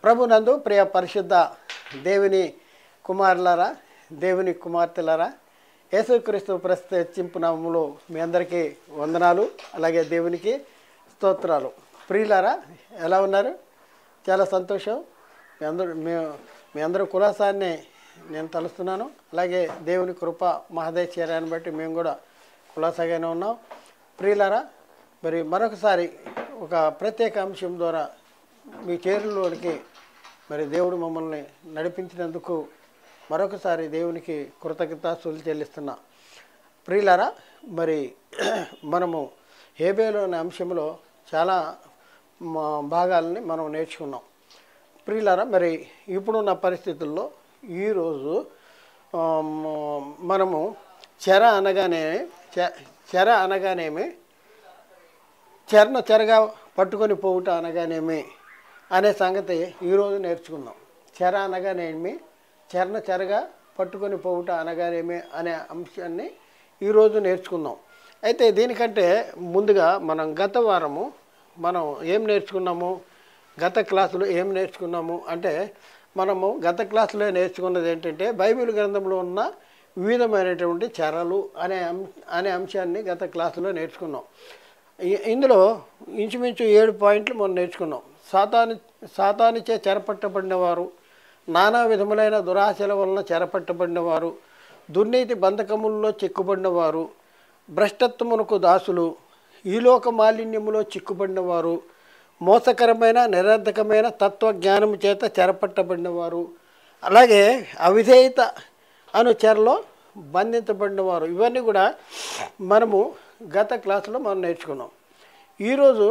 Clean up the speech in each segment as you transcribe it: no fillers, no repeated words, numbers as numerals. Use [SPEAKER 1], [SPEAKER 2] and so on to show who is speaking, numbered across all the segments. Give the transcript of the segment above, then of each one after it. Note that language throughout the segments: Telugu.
[SPEAKER 1] ప్రభునందు ప్రియ పరిశుద్ధ దేవుని కుమారులారా, దేవుని కుమార్తెలారా, యేసుక్రీస్తు ప్రస్తుత హెచ్చింపు నామములో మీ అందరికీ వందనాలు, అలాగే దేవునికి స్తోత్రాలు. ప్రియులారా, ఎలా ఉన్నారు? చాలా సంతోషం. మీ అందరూ కులాసాన్ని నేను తలుస్తున్నాను. అలాగే దేవుని కృప మహదైశ్వర్యాన్ని బట్టి మేము కూడా కులాసాగానే ఉన్నాం. ప్రియులారా, మరి మరొకసారి ఒక ప్రత్యేక అంశం ద్వారా మీ చేరులోనికి మరి దేవుడు మమ్మల్ని నడిపించినందుకు మరొకసారి దేవునికి కృతజ్ఞతాస్తుతులు చెల్లిస్తున్నా. ప్రియులారా, మరి మనము హేబేలు అనే అంశంలో చాలా భాగాలని మనం నేర్చుకున్నాం. ప్రియులారా, మరి ఇప్పుడున్న పరిస్థితుల్లో ఈరోజు మనము చెర అనగానేమి చెరగా పట్టుకొని పోవుట అనగానేమి అనే సంగతి ఈరోజు నేర్చుకుందాం. చెర అనగానేమి, చెరగా పట్టుకొని పోవుట అనగానేమి అనే అంశాన్ని ఈరోజు నేర్చుకుందాం. అయితే దీనికంటే ముందుగా మనం గత వారము మనం ఏం నేర్చుకున్నాము, గత క్లాసులో ఏం నేర్చుకున్నాము అంటే, మనము గత క్లాసులో నేర్చుకున్నది ఏంటంటే బైబిల్ గ్రంథంలో ఉన్న వివిధమైనటువంటి చెరలు అనే అంశాన్ని గత క్లాసులో నేర్చుకున్నాం. ఇందులో ఇంచుమించు 7 పాయింట్లు మనం నేర్చుకున్నాం. సాతానుచే చెరపట్టబడినవారు, నానా విధములైన దురాశల వలన చెరపట్టబడినవారు, దుర్నీతి బంధకముల్లో చిక్కుబడినవారు, భ్రష్టత్వమునకు దాసులు, ఈలోక మాలిన్యములో చిక్కుబడినవారు, మోసకరమైన నిరర్ధకమైన తత్వజ్ఞానము చేత చెరపట్టబడినవారు, అలాగే అవిధేయత అను చెరలో బంధించబడినవారు. ఇవన్నీ కూడా మనము గత క్లాసులో మనం నేర్చుకున్నాం. ఈరోజు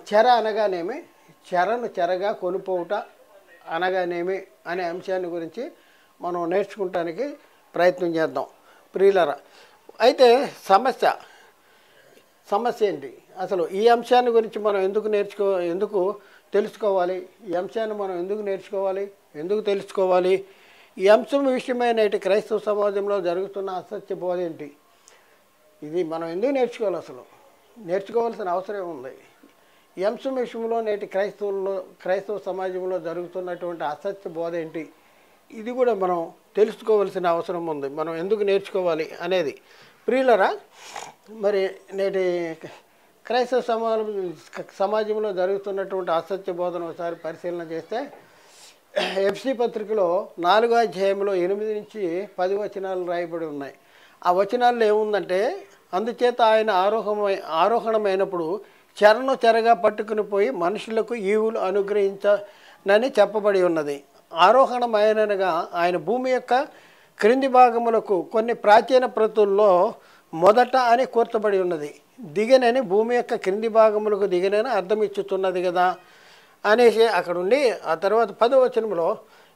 [SPEAKER 1] చెర అనగానేమి, చెరగా కొనిపోవుట అనగానేమి అనే అంశాన్ని గురించి మనం నేర్చుకుంటానికి ప్రయత్నం చేద్దాం. ప్రియులరా, అయితే సమస్య ఏంటి అసలు? ఈ అంశాన్ని గురించి మనం ఎందుకు తెలుసుకోవాలి? ఈ అంశాన్ని మనం ఎందుకు నేర్చుకోవాలి, ఎందుకు తెలుసుకోవాలి? ఈ అంశం విషయమై నేటి క్రైస్తవ సమాజంలో జరుగుతున్న అసత్య బోధ ఏంటి? ఇది మనం ఎందుకు నేర్చుకోవాలి? అసలు నేర్చుకోవాల్సిన అవసరం ఉంది. ఈ అంశం విషయంలో నేటి క్రైస్తవ సమాజంలో జరుగుతున్నటువంటి అసత్య బోధ ఏంటి? ఇది కూడా మనం తెలుసుకోవాల్సిన అవసరం ఉంది. మనం ఎందుకు నేర్చుకోవాలి అనేది. ప్రియులరా, మరి నేటి క్రైస్తవ సమాజంలో జరుగుతున్నటువంటి అసత్య బోధన ఒకసారి పరిశీలన చేస్తే, ఎఫ్సి పత్రికలో 4వ అధ్యాయంలో 8 నుంచి 10 వచనాలు రాయబడి ఉన్నాయి. ఆ వచనాల్లో ఏముందంటే, అందుచేత ఆయన ఆరోహణమైనప్పుడు చెరగా పట్టుకుని పోయి మనుషులకు ఈవులు అనుగ్రహించనని చెప్పబడి ఉన్నది. ఆరోహణమైనగా ఆయన భూమి యొక్క క్రింది భాగములకు కొన్ని ప్రాచీన ప్రతుల్లో మొదట అని కూర్చబడి ఉన్నది. దిగనని భూమి యొక్క క్రింది భాగములకు దిగనని అర్థం ఇచ్చుతున్నది కదా అనేసి అక్కడ ఉండి, ఆ తర్వాత 10వ వచనంలో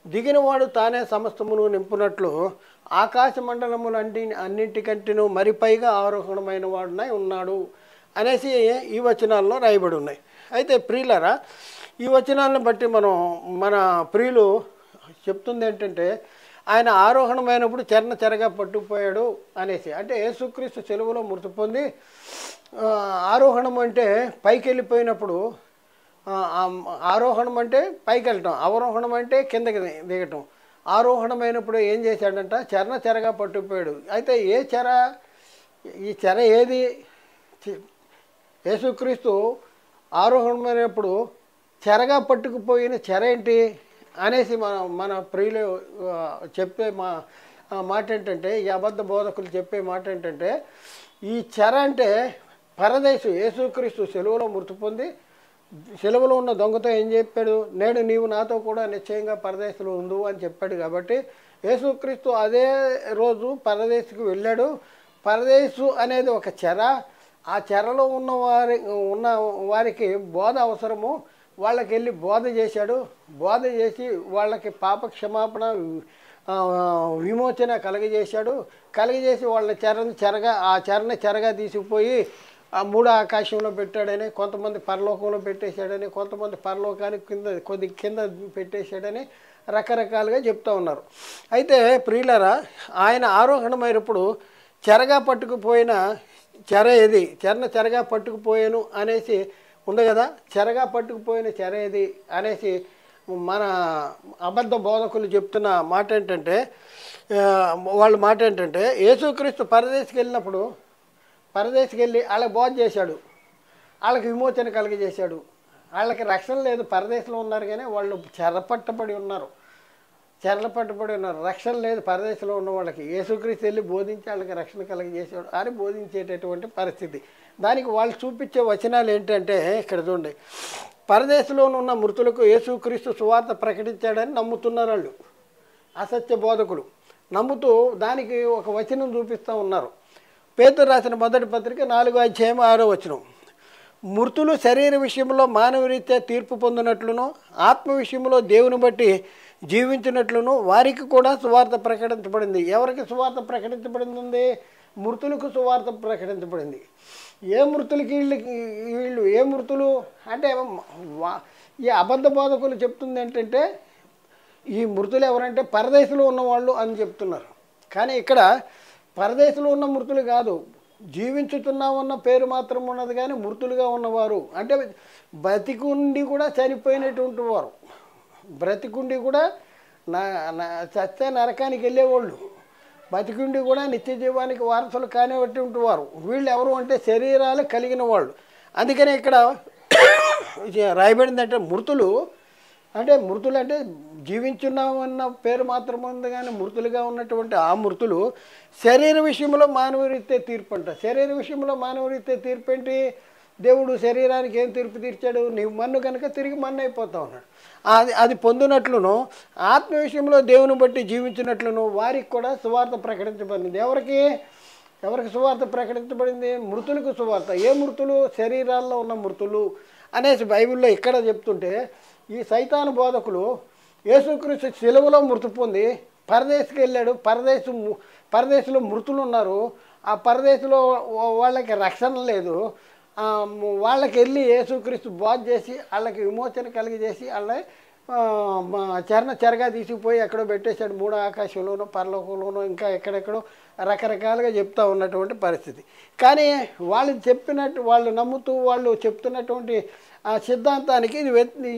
[SPEAKER 1] దిగినవాడు తానే సమస్తమును నింపునట్లు ఆకాశ మండలములు అన్నింటికంటేనూ మరి పైగా ఆరోహణమైన వాడునై ఉన్నాడు అనేసి ఈ వచనాల్లో రాయబడి ఉన్నాయి. అయితే ప్రియులరా, ఈ వచనాలను బట్టి మన ప్రియులు చెప్తుంది ఏంటంటే, ఆయన ఆరోహణమైనప్పుడు చెరగా పట్టుకుపోయాడు అనేసి. అంటే యేసుక్రీస్తు సెలవులో మృతి పొంది ఆరోహణం అంటే పైకి వెళ్ళిపోయినప్పుడు, ఆరోహణం అంటే పైకి వెళ్ళటం, అవరోహణం అంటే కిందకి దిగటం. ఆరోహణమైనప్పుడు ఏం చేశాడంట? చెరగా పట్టుకుపోయాడు. అయితే ఈ చెర ఏది? యేసుక్రీస్తు ఆరోహణమైనప్పుడు చెరగా పట్టుకుపోయిన చెర ఏంటి అనేసి మన ప్రియులు చెప్పే మాట ఏంటంటే, ఈ అబద్ధ బోధకులు చెప్పే మాట ఏంటంటే, ఈ చెర అంటే పరదేశు. యేసుక్రీస్తు సెలవులో మృతి పొంది సెలవులో ఉన్న దొంగతో ఏం చెప్పాడు? నేడు నీవు నాతో కూడా నిశ్చయంగా పరదేశంలో ఉండు అని చెప్పాడు. కాబట్టి యేసుక్రీస్తు అదే రోజు పరదేశకు వెళ్ళాడు. పరదేశు అనేది ఒక చెర. ఆ చెరలో ఉన్న వారికి బోధ అవసరము. వాళ్ళకి వెళ్ళి బోధ చేశాడు. బోధ చేసి వాళ్ళకి పాప క్షమాపణ, విమోచన కలగజేసి వాళ్ళ చెరగా తీసుకుపోయి ఆ 3వ ఆకాశంలో పెట్టాడని, కొంతమంది పరలోకంలో పెట్టేశాడని, కొంతమంది పరలోకానికి కింద పెట్టేశాడని రకరకాలుగా చెప్తూ ఉన్నారు. అయితే ప్రియులరా, ఆయన ఆరోహణమైనప్పుడు చెరగా పట్టుకుపోయిన చెర ఏది? చెరగా పట్టుకుపోయాను అనేసి ఉంది కదా, చెరగా పట్టుకుపోయిన చెర ఏది అనేసి మన అబద్ధ బోధకులు చెప్తున్న మాట ఏంటంటే, వాళ్ళ మాట ఏంటంటే, యేసుక్రీస్తు పరదేశికి వెళ్ళినప్పుడు పరదేశికి వెళ్ళి వాళ్ళకి బోధ చేశాడు, వాళ్ళకి విమోచన కలిగజేశాడు. వాళ్ళకి రక్షణ లేదు, పరదేశంలో ఉన్నారు కానీ వాళ్ళు చెరపట్టబడి ఉన్నారు, రక్షణ లేదు పరదేశంలో ఉన్న వాళ్ళకి. యేసుక్రీస్తు వెళ్ళి బోధించి వాళ్ళకి రక్షణ కలిగజేశాడు అని బోధించేటటువంటి పరిస్థితి. దానికి వాళ్ళు చూపించే వచనాలు ఏంటంటే, ఇక్కడ చూడండి, పరదేశంలో ఉన్న మృతులకు యేసుక్రీస్తు సువార్త ప్రకటించాడని నమ్ముతున్నారు వాళ్ళు, అసత్య బోధకులు నమ్ముతూ దానికి ఒక వచనం చూపిస్తూ ఉన్నారు. పేతురు రాసిన మొదటి పత్రిక 4:6 మృతులు శరీర విషయంలో మానవరీత్యా తీర్పు పొందినట్లును ఆత్మ విషయంలో దేవుని బట్టి జీవించినట్లును వారికి కూడా సువార్త ప్రకటించబడింది. ఎవరికి సువార్త ప్రకటించబడింది? మృతులకు సువార్త ప్రకటించబడింది. ఏ మృతులకి వీళ్ళు ఏ మృతులు అంటే, ఈ అబద్ధ బోధకులు చెప్తుంది ఏంటంటే, ఈ మృతులు ఎవరంటే పరదేశంలో ఉన్నవాళ్ళు అని చెప్తున్నారు. కానీ ఇక్కడ పరదేశంలో ఉన్న మృతులు కాదు, జీవించుతున్నామన్న పేరు మాత్రం ఉన్నది కానీ మృతులుగా ఉన్నవారు అంటే బ్రతికుండి కూడా చనిపోయినటువంటి వారు, బ్రతికుండి కూడా చస్తే నరకానికి వెళ్ళేవాళ్ళు, బతికుండి కూడా నిత్య జీవానికి వారసులు కానిటువంటి వారు. వీళ్ళు ఎవరు అంటే శరీరాలు కలిగిన వాళ్ళు. అందుకని ఇక్కడ రాయబడిందంటే మృతులు అంటే జీవించున్నామన్న పేరు మాత్రం ఉంది కానీ మృతులుగా ఉన్నటువంటి ఆ మృతులు శరీర విషయంలో మానవరీత్యా తీర్పు అంట. శరీర విషయంలో మానవరీత్యా తీర్పు ఏంటి? దేవుడు శరీరానికి ఏం తీర్పు తీర్చాడు? నీవు మన్ను కనుక తిరిగి మన్ను అయిపోతావు అన్నాడు. అది పొందినట్లును ఆత్మ విషయంలో దేవుని బట్టి జీవించినట్లును వారికి కూడా సువార్త ప్రకటించబడింది. ఎవరికి సువార్త ప్రకటించబడింది? మృతులకు సువార్త. ఏ మృతులు? శరీరాల్లో ఉన్న మృతులు అనేసి బైబిల్లో ఇక్కడ చెప్తుంటే, ఈ సైతాను బోధకులు యేసుక్రీస్తు సిలువలో మృతి పొంది పరదేశికి వెళ్ళాడు, పరదేశంలో మృతులు ఉన్నారు, ఆ పరదేశంలో వాళ్ళకి రక్షణ లేదు, వాళ్ళకి వెళ్ళి యేసుక్రీస్తు బోధ చేసి వాళ్ళకి విమోచన కలిగజేసి వాళ్ళని చెరగా తీసుకుపోయి ఎక్కడో పెట్టేశాడు, మూడో ఆకాశంలోనో పరలోకంలోనో ఇంకా ఎక్కడెక్కడో రకరకాలుగా చెప్తూ ఉన్నటువంటి పరిస్థితి. కానీ వాళ్ళు నమ్ముతూ వాళ్ళు చెప్తున్నటువంటి ఆ సిద్ధాంతానికి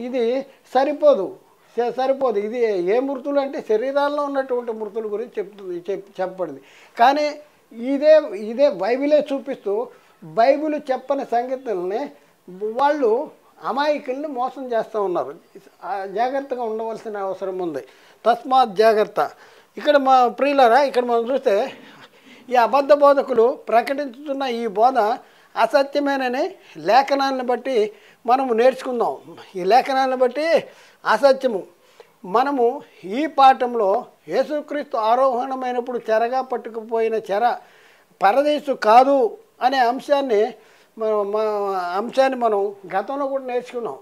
[SPEAKER 1] ఇది సరిపోదు. ఇది ఏ మృతులు అంటే శరీరాల్లో ఉన్నటువంటి మృతుల గురించి చెప్పబడింది. కానీ ఇదే బైబిలే చూపిస్తూ బైబిల్ చెప్పని సంగతుల్ని వాళ్ళు అమాయకుల్ని మోసం చేస్తూ ఉన్నారు. జాగ్రత్తగా ఉండవలసిన అవసరం ఉంది. తస్మాత్ జాగ్రత్త. ఇక్కడ మా ప్రియులారా, ఇక్కడ మనం చూస్తే ఈ అబద్ధ బోధకులు ప్రకటించుతున్న ఈ బోధ అసత్యమేనని లేఖనాలను బట్టి మనము నేర్చుకుందాం. ఈ లేఖనాలను బట్టి అసత్యము. మనము ఈ పాఠంలో యేసుక్రీస్తు ఆరోహణమైనప్పుడు చెరగా పట్టుకుపోయిన చెర పరదేశు కాదు అనే అంశాన్ని మనం గతంలో కూడా నేర్చుకున్నాం.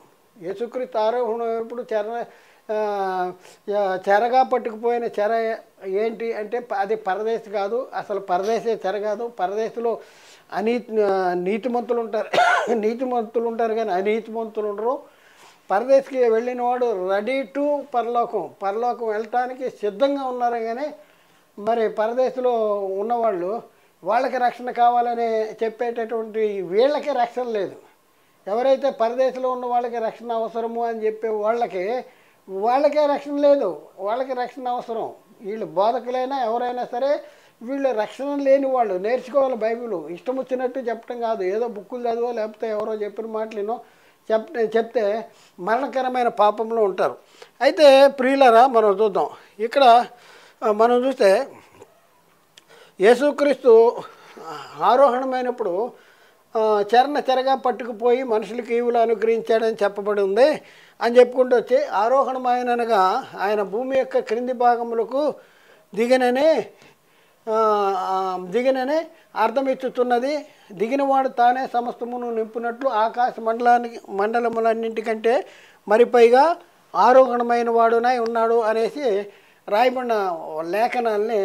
[SPEAKER 1] యేసుక్రీస్తు ఆరోహణమైనప్పుడు చెరగా పట్టుకుపోయిన చెర ఏంటి అంటే అది పరదేశి కాదు, అసలు పరదేశే చెర కాదు. పరదేశంలో నీతిమంతులు ఉంటారు కానీ అనీతిమంతులు ఉండరు. పరదేశికి వెళ్ళిన వాడు రెడీ టు పరలోకం వెళ్ళటానికి సిద్ధంగా ఉన్నారు. కానీ మరి పరదేశంలో ఉన్నవాళ్ళు వాళ్ళకి రక్షణ కావాలని చెప్పేటటువంటి వీళ్ళకి రక్షణ లేదు. ఎవరైతే పరదేశంలో ఉన్న వాళ్ళకి రక్షణ అవసరము అని చెప్పే వాళ్ళకే రక్షణ లేదు, వాళ్ళకి రక్షణ అవసరం. వీళ్ళు బోధకులైనా ఎవరైనా సరే వీళ్ళు రక్షణ లేని వాళ్ళు. నేర్చుకోవాలి బైబిల్, ఇష్టం వచ్చినట్టు చెప్పడం కాదు. ఏదో బుక్కులు చదివో లేకపోతే ఎవరో చెప్పిన మాటలేనో చెప్తే మరణకరమైన పాపంలో ఉంటారు. అయితే ప్రియులరా, మనం చూద్దాం. ఇక్కడ మనం చూస్తే యేసుక్రీస్తు ఆరోహణమైనప్పుడు చెరగా పట్టుకుపోయి మనుషులకు ఈవులు అనుగ్రహించాడని చెప్పబడి ఉంది అని చెప్పుకుంటూ వచ్చి, ఆరోహణమైనగా ఆయన భూమి యొక్క క్రింది భాగములకు దిగననే అర్థమిచ్చుతున్నది. దిగినవాడు తానే సమస్తమును నింపునట్లు ఆకాశ మండలములన్నింటికంటే మరిపైగా ఆరోహణమైన వాడునై ఉన్నాడు అనేసి రాయబడిన లేఖనాల్ని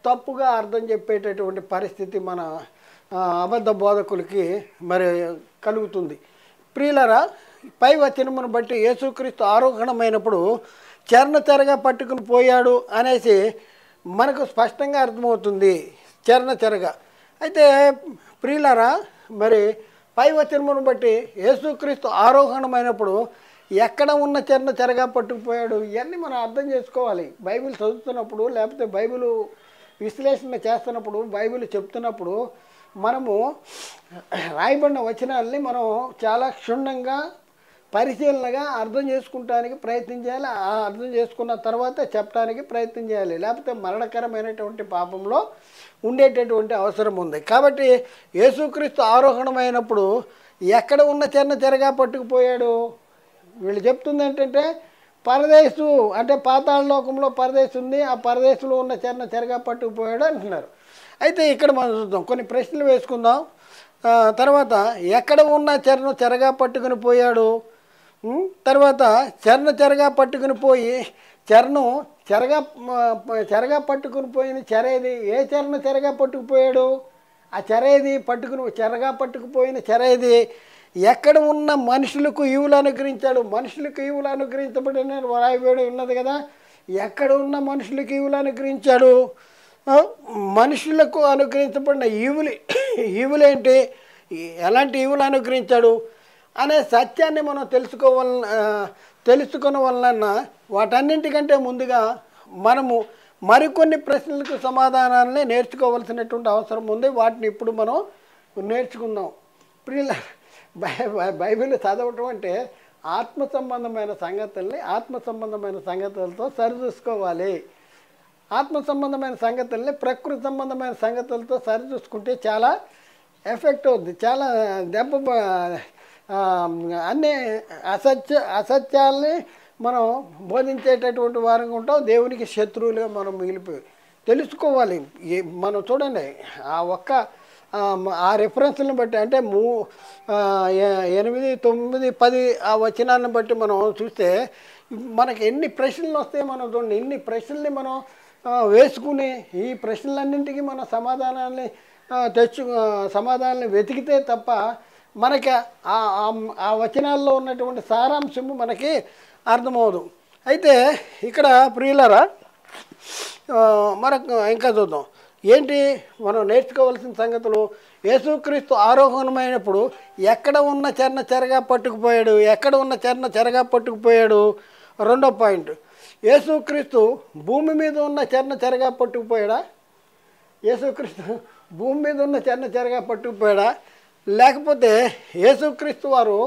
[SPEAKER 1] తప్పుగా అర్థం చెప్పేటటువంటి పరిస్థితి మన అబద్ధ బోధకులకి మరి కలుగుతుంది. ప్రియులరా, పై వచనమును బట్టి యేసుక్రీస్తు ఆరోహణమైనప్పుడు చెరగా పట్టుకుని పోయాడు అనేసి మనకు స్పష్టంగా అర్థమవుతుంది. చెరగా అయితే ప్రియులరా, మరి పై వచనమును బట్టి యేసుక్రీస్తు ఆరోహణమైనప్పుడు ఎక్కడ ఉన్న చెరను చెరగా పట్టుకుపోయాడు. ఇవన్నీ మనం అర్థం చేసుకోవాలి. బైబిల్ చదువుతున్నప్పుడు, లేకపోతే బైబిల్ విశ్లేషణ చేస్తున్నప్పుడు, బైబిల్ చెప్తున్నప్పుడు మనము రాయబడిన వచనాలని మనం చాలా క్షుణ్ణంగా పరిశీలనగా అర్థం చేసుకుంటానికి ప్రయత్నం చేయాలి. ఆ అర్థం చేసుకున్న తర్వాత చెప్పడానికి ప్రయత్నం చేయాలి. లేకపోతే మరణకరమైనటువంటి పాపంలో ఉండేటటువంటి అవసరం ఉంది. కాబట్టి యేసుక్రీస్తు ఆరోహణమైనప్పుడు ఎక్కడ ఉన్న చెరను చెరగా పట్టుకుపోయాడు. వీళ్ళు చెప్తుంది ఏంటంటే పరదేశు అంటే పాతాళ లోకంలో పరదేశు ఉంది, ఆ పరదేశంలో ఉన్న చెరను చెరగా పట్టుకుపోయాడు అంటున్నారు. అయితే ఇక్కడ మనం చూద్దాం, కొన్ని ప్రశ్నలు వేసుకుందాం. తర్వాత ఎక్కడ ఉన్న చెరను చెరగా పట్టుకుని పోయాడు. తర్వాత చెరను చెరగా పట్టుకుని పోయి చెరను చెరగా పట్టుకుని పోయిన చెరేది, ఏ చెరను చెరగా పట్టుకుపోయాడు, ఆ చెరేది చెరగా పట్టుకుపోయిన చెరేది, ఎక్కడ ఉన్న మనుషులకు ఈవులు అనుగ్రహించాడు. మనుషులకు ఈవులు అనుగ్రహించబడిన రాయబడి ఉన్నది కదా, ఎక్కడ ఉన్న మనుషులకు ఈవులు అనుగ్రహించాడు. మనుషులకు అనుగ్రహించబడిన ఈవులేంటి, ఎలాంటి ఈవులు అనుగ్రహించాడు అనే సత్యాన్ని మనం తెలుసుకున్న వలన వాటన్నింటికంటే ముందుగా మనము మరికొన్ని ప్రశ్నలకు సమాధానాలని నేర్చుకోవాల్సినటువంటి అవసరం ఉంది. వాటిని ఇప్పుడు మనం నేర్చుకుందాం. బైబిల్ చదవటం అంటే ఆత్మ సంబంధమైన సంగతులతో సరిచూసుకోవాలి. ఆత్మ సంబంధమైన సంగతుల్ని ప్రకృతి సంబంధమైన సంగతులతో సరిచూసుకుంటే చాలా ఎఫెక్ట్ అవుద్ది. చాలా అన్ని అసత్యాల్ని మనం బోధించేటటువంటి వారంగా ఉంటాం. దేవునికి శత్రువులుగా మనం మిగిలిపోయి తెలుసుకోవాలి. మనం చూడండి, ఆ రిఫరెన్స్ని బట్టి అంటే 8, 9, 10 ఆ వచనాన్ని బట్టి మనం చూస్తే మనకి ఎన్ని ప్రశ్నలు వస్తాయి. మనం చూడండి, ఇన్ని ప్రశ్నల్ని మనం వేసుకుని ఈ ప్రశ్నలన్నింటికి మన సమాధానాన్ని వెతికితే తప్ప మనకి ఆ వచనాల్లో ఉన్నటువంటి సారాంశము మనకి అర్థమవుదు. అయితే ఇక్కడ ప్రియులారా మనకు ఇంకా చూద్దాం, ఏంటి మనం నేర్చుకోవాల్సిన సంగతులు. యేసుక్రీస్తు ఆరోహణమైనప్పుడు ఎక్కడ ఉన్న చెరను చెరగా పట్టుకుపోయాడు. రెండో పాయింట్, యేసుక్రీస్తు భూమి మీద ఉన్న చెరను చెరగా పట్టుకుపోయాడా. యేసుక్రీస్తు భూమి మీద ఉన్న చెరను చెరగా పట్టుకుపోయాడా, లేకపోతే యేసుక్రీస్తు వారు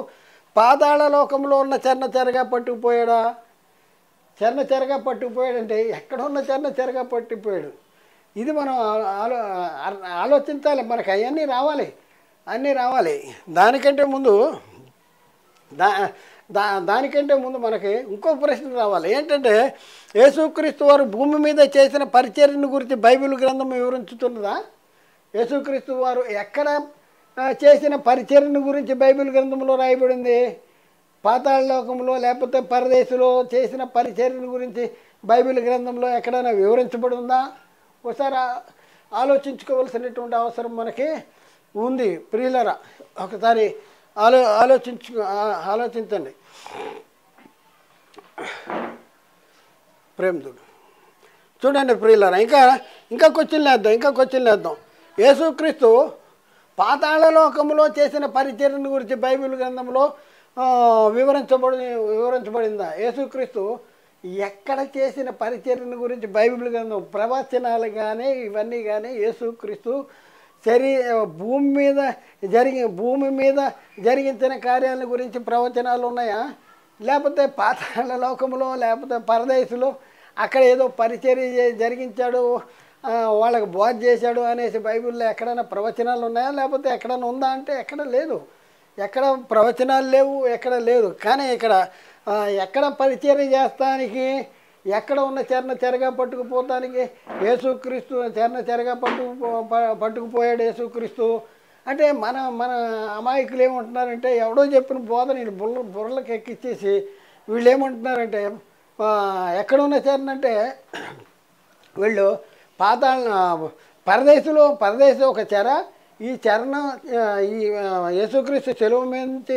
[SPEAKER 1] పాతాళ లోకంలో ఉన్న చెరను చెరగా పట్టుకుపోయాడా. చెరను చెరగా పట్టుకుపోయాడంటే ఎక్కడ ఉన్న చెరను చెరగా పట్టుకుపోయాడు. ఇది మనం ఆలోచించాలి. మనకు అవన్నీ రావాలి. దానికంటే ముందు మనకి ఇంకో ప్రశ్న రావాలి. ఏంటంటే యేసుక్రీస్తు వారు భూమి మీద చేసిన పరిచర్యను గురించి బైబిల్ గ్రంథం వివరించుతున్నదా. యేసుక్రీస్తు వారు ఎక్కడ చేసిన పరిచర్యను గురించి బైబిల్ గ్రంథంలో రాయబడింది. పాతాళ లోకంలో లేకపోతే పరదేశంలో చేసిన పరిచర్యను గురించి బైబిల్ గ్రంథంలో ఎక్కడైనా వివరించబడి ఉందా. ఒకసారి ఆలోచించుకోవాల్సినటువంటి అవసరం మనకి ఉంది. ప్రియులరా, ఒకసారి ఆలోచించండి. ప్రేమదుడు చూడండి ప్రియులరా, ఇంకా క్వశ్చన్లు వేద్దాం. యేసుక్రీస్తు పాతాళ లోకంలో చేసిన పరిచర్యను గురించి బైబిల్ గ్రంథంలో వివరించబడిందా. యేసుక్రీస్తు ఎక్కడ చేసిన పరిచర్యను గురించి బైబిల్ గ్రంథం ప్రవచనాలు కానీ ఇవన్నీ కానీ యేసుక్రీస్తు భూమి మీద జరిగించిన కార్యాల గురించి ప్రవచనాలు ఉన్నాయా, లేకపోతే పాతాళ లోకంలో లేకపోతే పరదేశంలో అక్కడ ఏదో పరిచర్య జరిగించాడు, వాళ్ళకి బోధ చేశాడు అనేసి బైబిల్లో ఎక్కడైనా ప్రవచనాలు ఉన్నాయా, లేకపోతే ఎక్కడైనా ఉందా అంటే ఎక్కడ లేదు. ఎక్కడ ప్రవచనాలు లేవు, ఎక్కడ లేదు. కానీ ఎక్కడ పరిచర్య చేస్తానికి, ఎక్కడ ఉన్న చెరను చెరగా పట్టుకుపోతానికి యేసుక్రీస్తు చెరగా పట్టుకుపోయాడు యేసుక్రీస్తు. అంటే మన అమాయకులు ఏమంటున్నారంటే ఎవడో చెప్పిన బోధ నేను బుర్రలకు ఎక్కిచ్చేసి వీళ్ళు ఏమంటున్నారంటే ఎక్కడున్న చెరనంటే వీళ్ళు పరదేశం ఒక చెర. ఈ చెరను ఈ యేసుక్రీస్తు సెలవు మీద నుంచి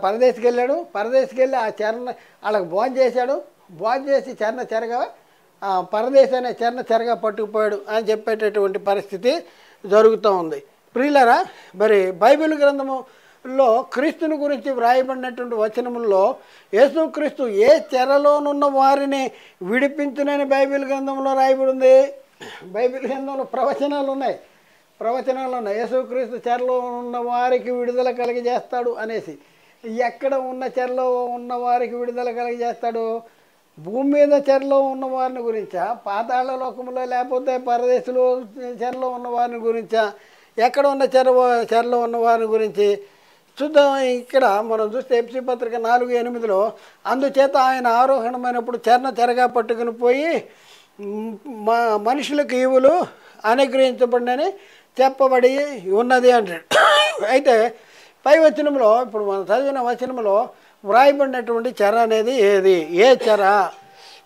[SPEAKER 1] పరదేశికి వెళ్ళాడు. పరదేశికి వెళ్ళి ఆ చెరను వాళ్ళకి బోధ చేశాడు. బోధ చేసి చెరగా పరదేశం అనే చెరగా పట్టుకుపోయాడు అని చెప్పేటటువంటి పరిస్థితి జరుగుతూ ఉంది. ప్రియులారా, మరి బైబిల్ గ్రంథములో క్రీస్తుని గురించి వ్రాయబడినటువంటి వచనముల్లో యేసుక్రీస్తు ఏ చెరలోనున్న వారిని విడిపించునని బైబిల్ గ్రంథంలో రాయబడి ఉంది. బైబిల్ గ్రంథంలో ప్రవచనాలు ఉన్నాయి. యేసుక్రీస్తు చెరలో ఉన్న వారికి విడుదల కలిగజేస్తాడు అనేసి. ఎక్కడ ఉన్న చెరలో ఉన్న వారికి విడుదల కలిగజేస్తాడు? భూమి మీద చెరలో ఉన్న వారిని గురించా, పాతాళ లోకంలో లేకపోతే పరదేశంలో చెరలో ఉన్న వారిని గురించా, ఎక్కడ ఉన్న చెరలో ఉన్న వారిని గురించి చూద్దాం. ఇక్కడ మనం చూస్తే ఎఫ్సీ పత్రిక 4:8 అందుచేత ఆయన ఆరోహణమైనప్పుడు చెరగా పట్టుకుని పోయి మనుషులకు ఈవులు అనుగ్రహించబడినని చెప్పబడి ఉన్నది అంటాడు. అయితే పై వచనంలో, ఇప్పుడు మనం చదివిన వచనంలో వ్రాయబడినటువంటి చెర అనేది ఏది? ఏ చెర?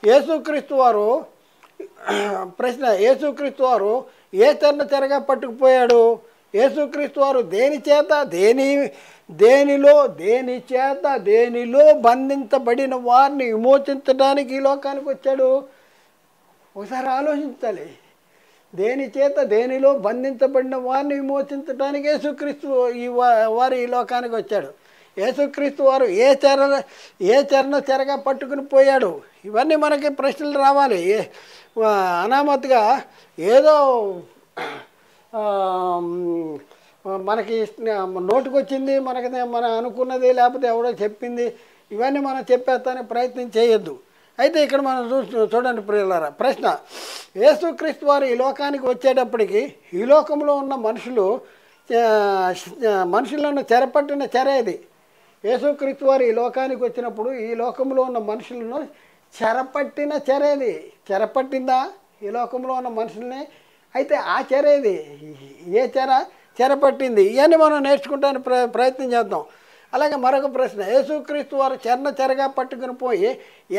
[SPEAKER 1] యేసుక్రీస్తు వారు ప్రశ్న, యేసుక్రీస్తు వారు ఏ చెరగా పట్టుకుపోయాడు? యేసుక్రీస్తు వారు దేని చేత దేనిలో బంధించబడిన వారిని విమోచించడానికి ఈ లోకానికి వచ్చాడు. ఒకసారి ఆలోచించాలి. దేనిలో బంధించబడిన వారిని విమోచించడానికి యేసుక్రీస్తు వారు ఈ లోకానికి వచ్చాడు. యేసుక్రీస్తు వారు ఏ చెరను చెరగా పట్టుకుని పోయాడు? ఇవన్నీ మనకి ప్రశ్నలు రావాలి. అనామత్తుగా ఏదో మనకి నోటుకొచ్చింది, మనం అనుకున్నది, లేకపోతే ఎవడో చెప్పింది, ఇవన్నీ మనం చెప్పేస్తానికి ప్రయత్నం చేయొద్దు. అయితే ఇక్కడ మనం చూడండి ప్రియులారా, ప్రశ్న, యేసుక్రీస్తు వారు ఈ లోకానికి వచ్చేటప్పటికి ఈ లోకంలో ఉన్న మనుషులను చెరపట్టిన చెర ఇది. యేసుక్రీస్తు వారు ఈ లోకానికి వచ్చినప్పుడు ఈ లోకంలో ఉన్న మనుషులను చెరపట్టిన చెర ఇది. చెరపట్టిందా ఈ లోకంలో ఉన్న మనుషుల్ని? అయితే ఆ చెర ఇది. ఏ చెరపట్టింది? ఇవన్నీ మనం నేర్చుకుంటానికి ప్రయత్నం చేద్దాం. అలాగే మరొక ప్రశ్న, యేసుక్రీస్తు వారు చెరగా పట్టుకుని పోయి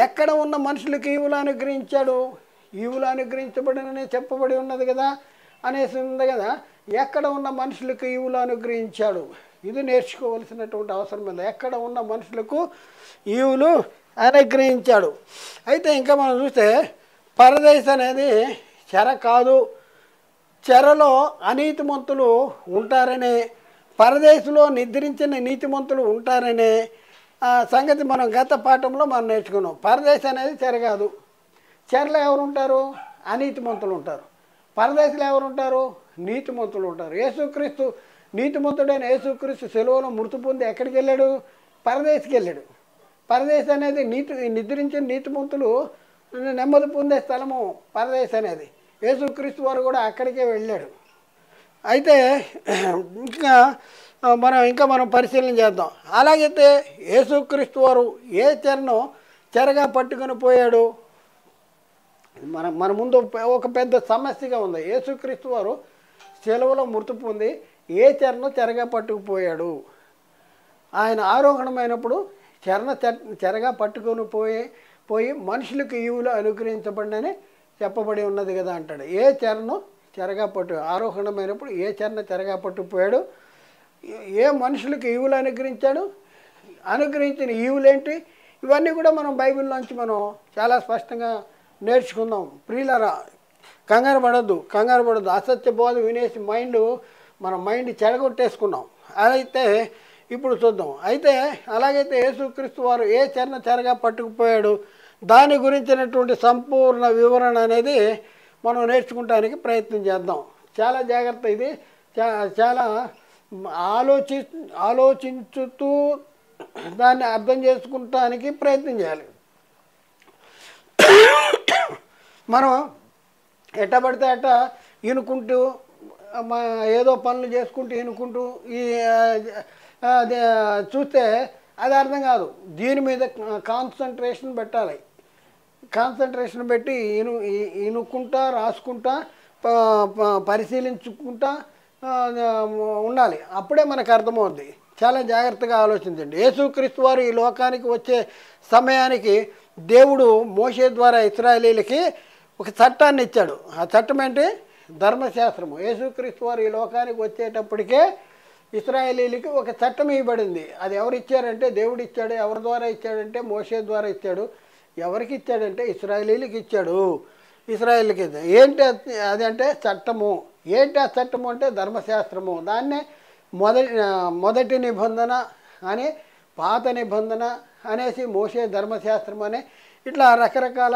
[SPEAKER 1] ఎక్కడ ఉన్న మనుషులకు ఈవులు అనుగ్రహించాడు? ఈవులు అనుగ్రహించబడినని చెప్పబడి ఉన్నది కదా, అనేసి ఉంది కదా. ఎక్కడ ఉన్న మనుషులకు ఈవులు అనుగ్రహించాడు? ఇది నేర్చుకోవలసినటువంటి అవసరం ఉంది. ఎక్కడ ఉన్న మనుషులకు ఈవులు అనుగ్రహించాడు. అయితే ఇంకా మనం చూస్తే పరదేశ అనేది చెర కాదు, చెరలో అనీతిమంతులు ఉంటారని, పరదేశంలో నిద్రించిన నీతిమంతులు ఉంటారనే సంగతి మనం గత పాఠంలో మనం నేర్చుకున్నాం. పరదేశం అనేది చెర కాదు. చెరలో ఎవరు ఉంటారు? అనీతిమంతులు ఉంటారు. పరదేశంలో ఎవరు ఉంటారు? నీతిమంతులు ఉంటారు. యేసుక్రీస్తు నీతిమంతుడైన యేసుక్రీస్తు సెలవులో మృతి పొంది ఎక్కడికి వెళ్ళాడు? పరదేశికి వెళ్ళాడు. పరదేశం అనేది నిద్రించిన నీతిమంతులు నెమ్మది పొందే స్థలము పరదేశం అనేది. యేసుక్రీస్తు వారు కూడా అక్కడికే వెళ్ళాడు. అయితే మనం పరిశీలన చేద్దాం. అలాగైతే యేసుక్రీస్తు వారు ఏ చెరగా పట్టుకొని పోయాడు? మన ముందు ఒక పెద్ద సమస్యగా ఉంది. యేసుక్రీస్తు వారు సెలవులో మృతి పొంది ఏ చెరగా పట్టుకుపోయాడు? ఆయన ఆరోహణమైనప్పుడు చెరగా పట్టుకొని పోయి మనుషులకు ఈవులు అనుగ్రహించబడినని చెప్పబడి ఉన్నది కదా అంటాడు. ఏ చెరగా ఆరోహణమైనప్పుడు ఏ చెరగా పట్టుకుపోయాడు? ఏ మనుషులకు ఈవులు అనుగ్రహించాడు? అనుగ్రహించిన ఈవులేంటి? ఇవన్నీ కూడా మనం బైబిల్లోంచి మనం చాలా స్పష్టంగా నేర్చుకుందాం. ప్రియులారా, కంగారు పడద్దు. అసత్య బోధ వినేసి మన మైండ్ చెడగొట్టేసుకున్నాం. అయితే ఇప్పుడు చూద్దాం. అయితే అలాగైతే యేసుక్రీస్తు వారు ఏ చెరగా పట్టుకుపోయాడు, దాని గురించినటువంటి సంపూర్ణ వివరణ అనేది మనం నేర్చుకుంటానికి ప్రయత్నం చేద్దాం. చాలా జాగ్రత్త. ఇది చాలా ఆలోచించుతూ దాన్ని అర్థం చేసుకుంటానికి ప్రయత్నం చేయాలి. మనం ఎట్ట పడితే అట్ట ఈనుకుంటూ ఏదో పనులు చేసుకుంటూ ఈనుకుంటూ చూస్తే అది అర్థం కాదు. దీని మీద కాన్సన్ట్రేషన్ పెట్టాలి. కాన్సన్ట్రేషన్ పెట్టి ఈనుకుంటా, రాసుకుంటా, పరిశీలించుకుంటా ఉండాలి. అప్పుడే మనకు అర్థమవుద్ది. చాలా జాగ్రత్తగా ఆలోచించండి. యేసుక్రీస్తు వారు ఈ లోకానికి వచ్చే సమయానికి దేవుడు మోషే ద్వారా ఇశ్రాయేలీలకి ఒక చట్టాన్ని ఇచ్చాడు. ఆ చట్టం ఏంటి? ధర్మశాస్త్రము. యేసుక్రీస్తు వారు ఈ లోకానికి వచ్చేటప్పటికే ఇశ్రాయేలీలకి ఒక చట్టం ఇవ్వబడింది. అది ఎవరు ఇచ్చారంటే దేవుడు ఇచ్చాడు. ఎవరి ద్వారా ఇచ్చాడంటే మోషే ద్వారా ఇచ్చాడు. ఎవరికి ఇచ్చాడంటే ఇశ్రాయేలీలకి ఇచ్చాడు. ఇశ్రాయేల్కి ఏంటి అది అంటే చట్టము. ఏంటి ఆ చట్టము అంటే ధర్మశాస్త్రము. దాన్నే మొదటి నిబంధన అని, పాత నిబంధన అనేసి, మోషే ధర్మశాస్త్రం అని, ఇట్లా రకరకాల